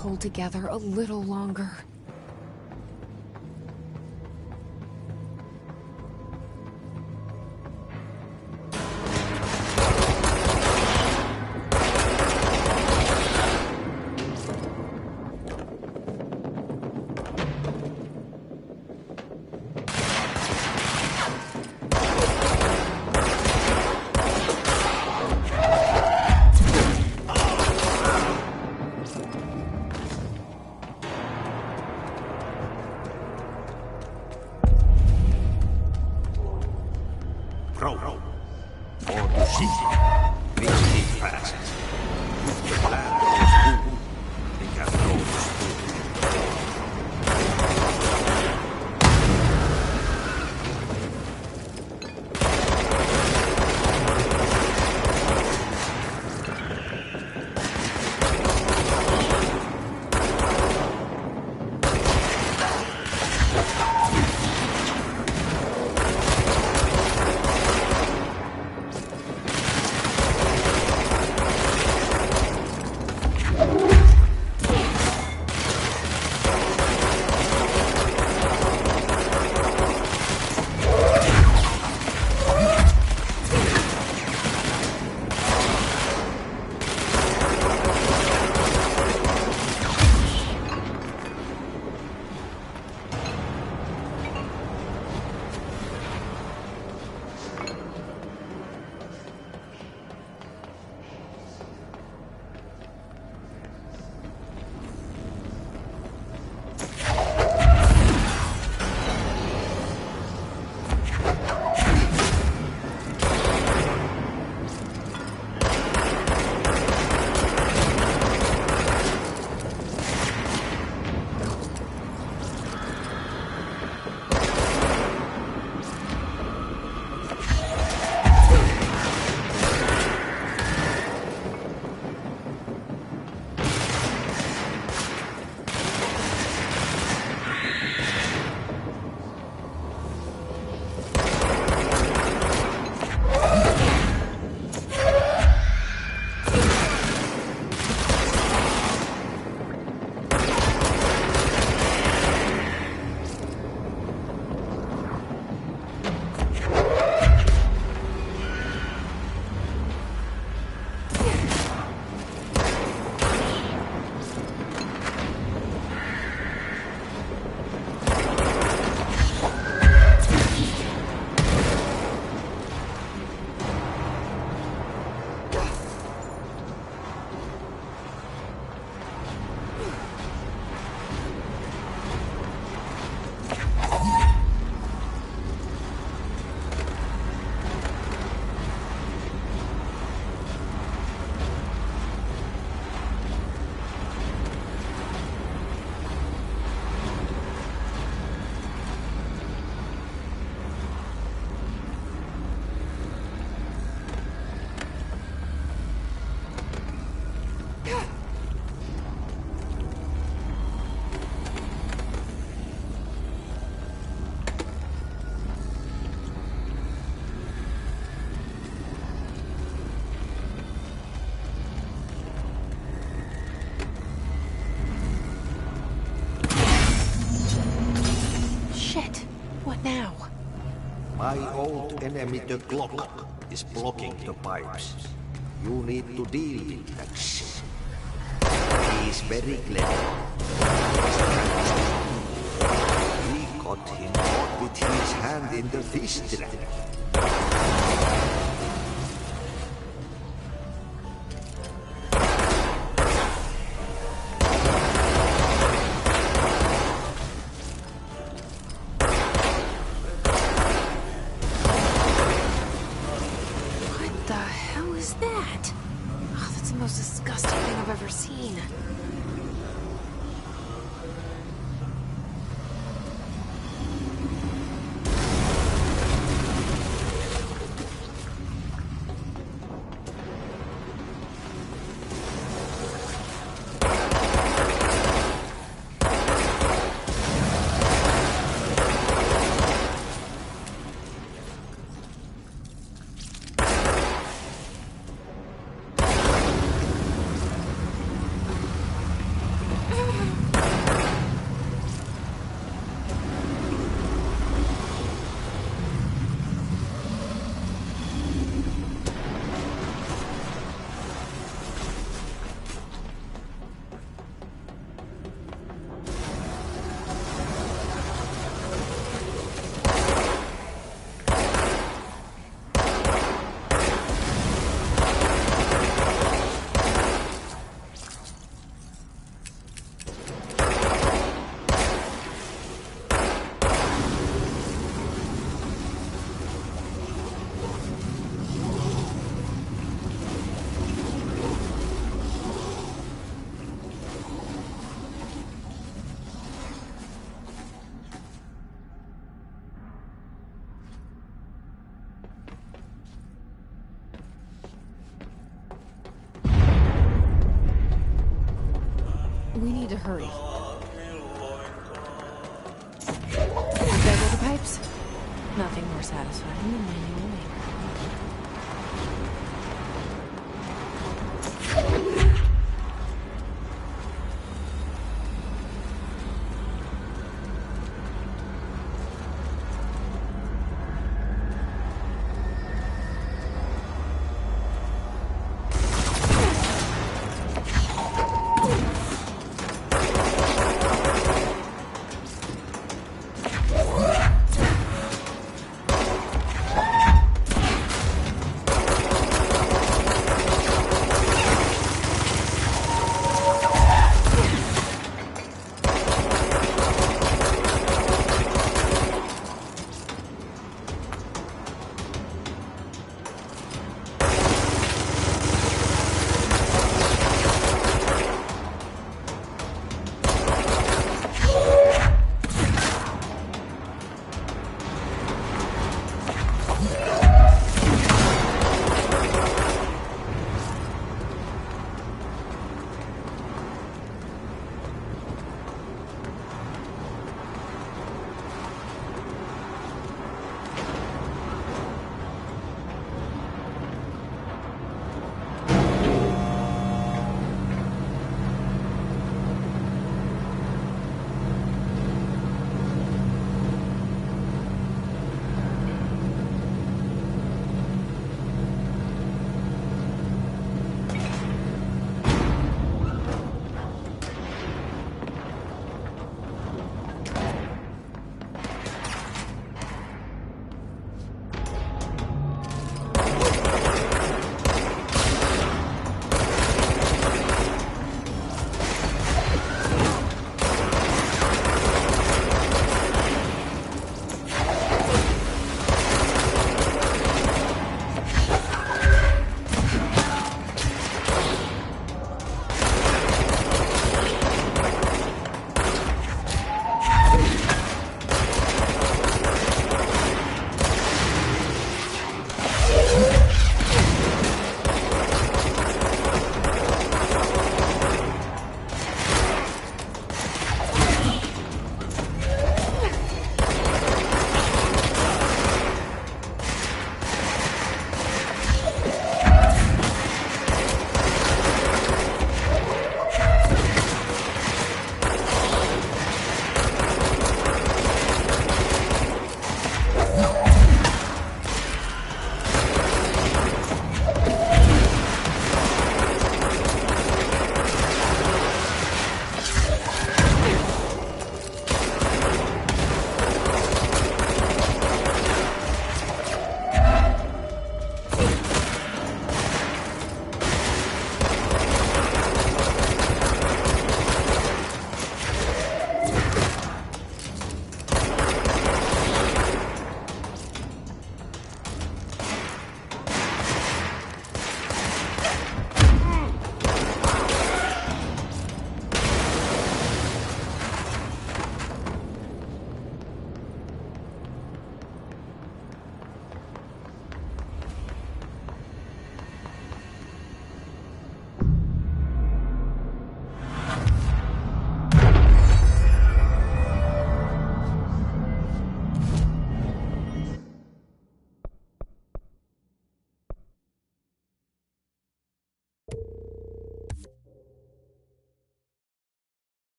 Hold together a little longer. Shit. What now? My old enemy, the clock, is blocking the pipes. You need to deal with that shit. He is very clever. We got him caught with his hand in the fish trap. What the hell is that? Oh, that's the most disgusting thing I've ever seen. We need to hurry. There go the pipes. Nothing more satisfying than manual labor.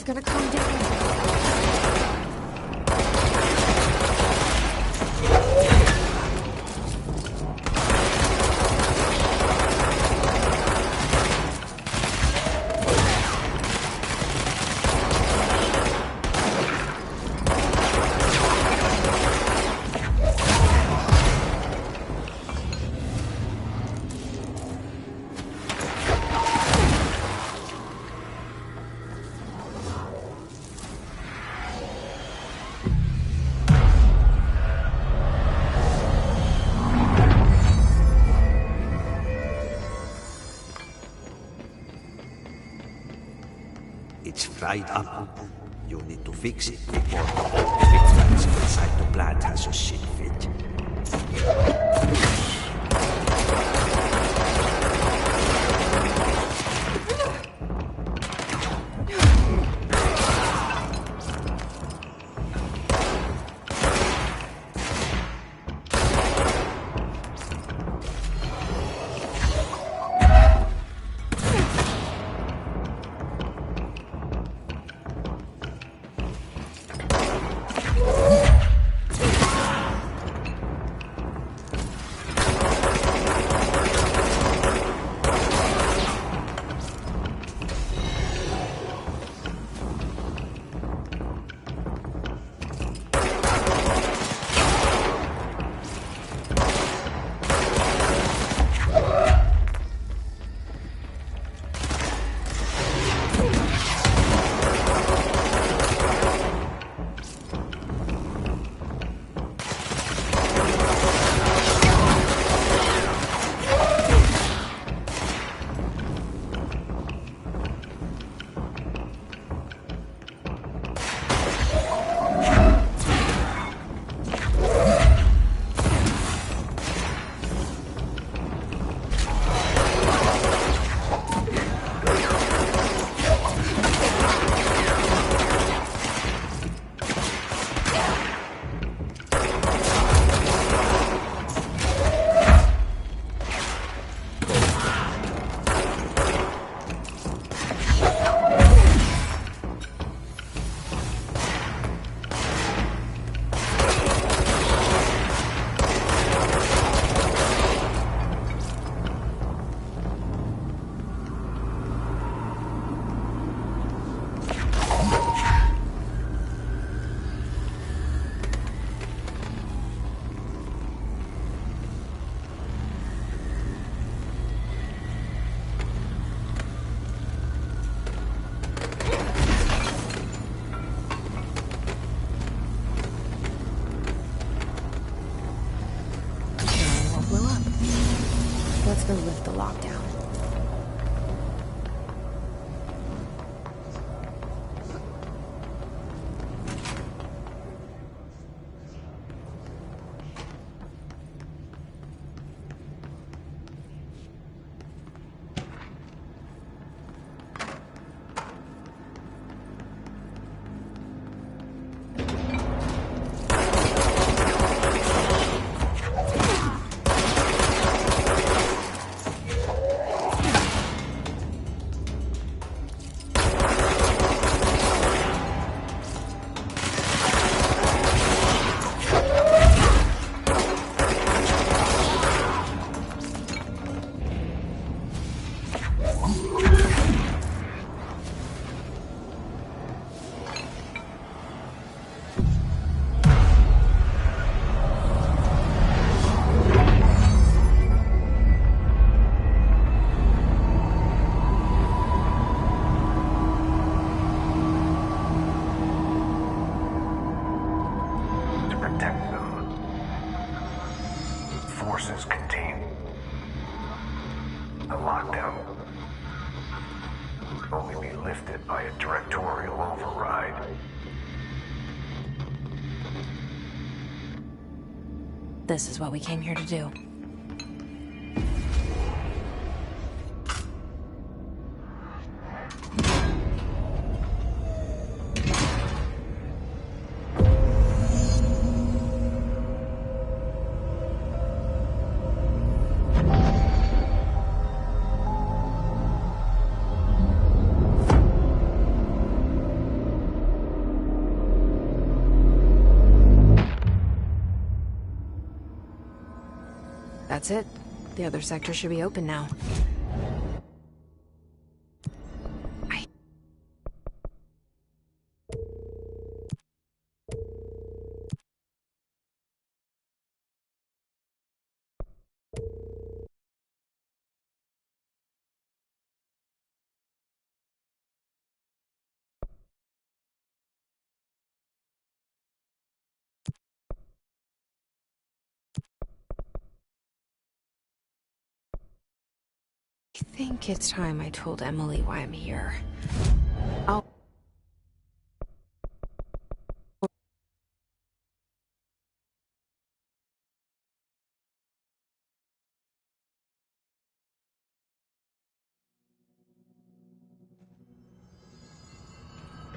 gonna calm down. It's fried up. You need to fix it before Victrans inside the plant has a shit fit. Let's go lift the lockdown. Forces contain a lockdown would only be lifted by a directorial override. This is what we came here to do. That's it. The other sector should be open now. I think it's time I told Emily why I'm here.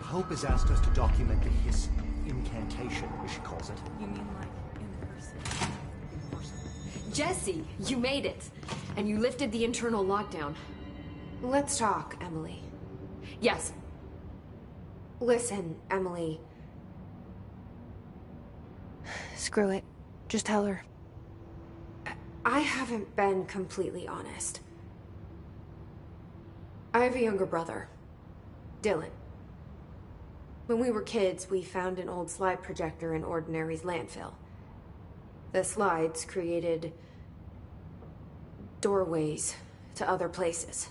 Hope has asked us to document the Hiss incantation, as she calls it. You mean like in person? Jesse, you made it! And you lifted the internal lockdown. Let's talk, Emily. Yes. Listen, Emily. Screw it. Just tell her. I haven't been completely honest. I have a younger brother, Dylan. When we were kids, we found an old slide projector in Ordinary's landfill. The slides created doorways to other places.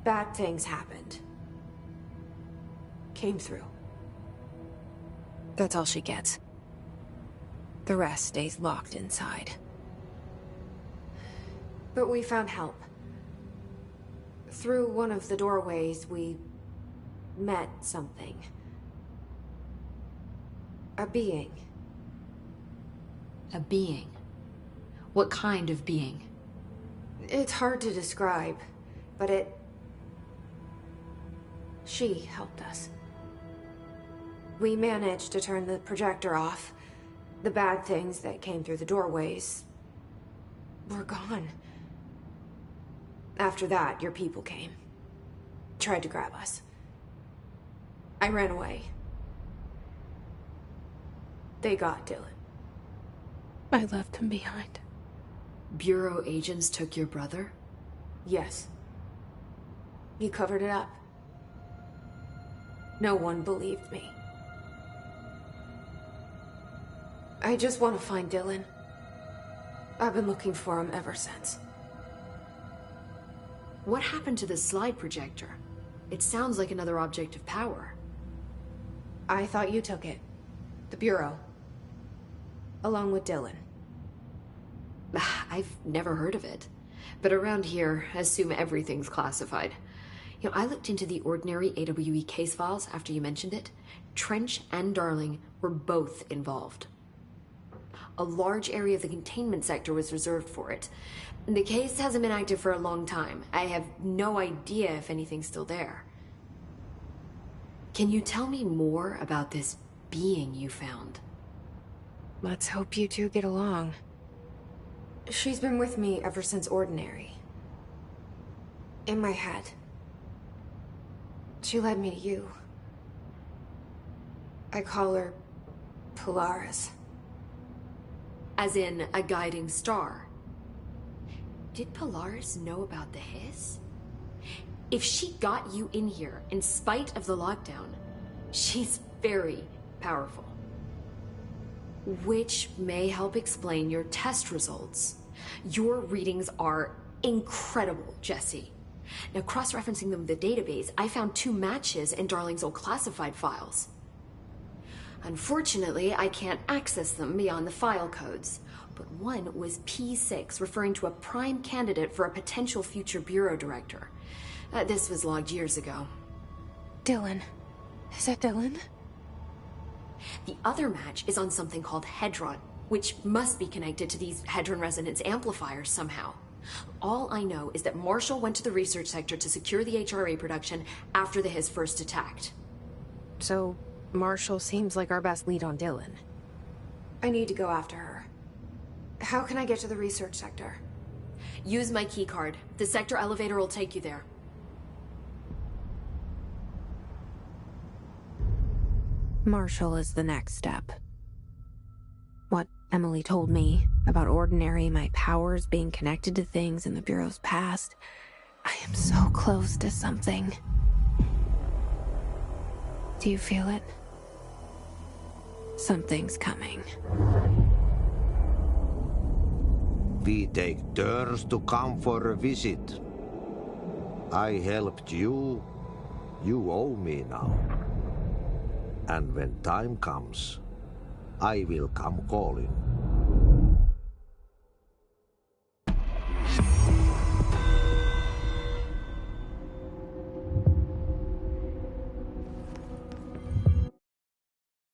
Bad things happened. Came through. That's all she gets. The rest stays locked inside. But we found help. Through one of the doorways, we met something. A being. A being? What kind of being? It's hard to describe, but she helped us. We managed to turn the projector off. The bad things that came through the doorways were gone. After that, your people came. Tried to grab us. I ran away. They got Dylan. I left him behind. Bureau agents took your brother? Yes. You covered it up. No one believed me. I just want to find Dylan. I've been looking for him ever since. What happened to the slide projector? It sounds like another object of power. I thought you took it. The Bureau. Along with Dylan. I've never heard of it. But around here, assume everything's classified. You know, I looked into the Ordinary AWE case files after you mentioned it. Trench and Darling were both involved. A large area of the containment sector was reserved for it. The case hasn't been active for a long time. I have no idea if anything's still there. Can you tell me more about this being you found? Let's hope you two get along. She's been with me ever since Ordinary. In my head. She led me to you. I call her Polaris. As in a guiding star. Did Polaris know about the Hiss? If she got you in here in spite of the lockdown, she's very powerful. Which may help explain your test results. Your readings are incredible, Jesse. Now, cross-referencing them with the database, I found 2 matches in Darling's old classified files. Unfortunately, I can't access them beyond the file codes. But one was P6, referring to a prime candidate for a potential future bureau director. This was logged years ago. Dylan. Is that Dylan? The other match is on something called Hedron, which must be connected to these Hedron resonance amplifiers somehow. All I know is that Marshall went to the research sector to secure the HRA production after the Hiss first attacked. So, Marshall seems like our best lead on Dylan. I need to go after her. How can I get to the research sector? Use my key card. The sector elevator will take you there. Marshall is the next step. What Emily told me About Ordinary, my powers being connected to things in the Bureau's past. I am so close to something. Do you feel it? Something's coming. We take turns to come for a visit. I helped you. You owe me now. And when time comes, I will come calling.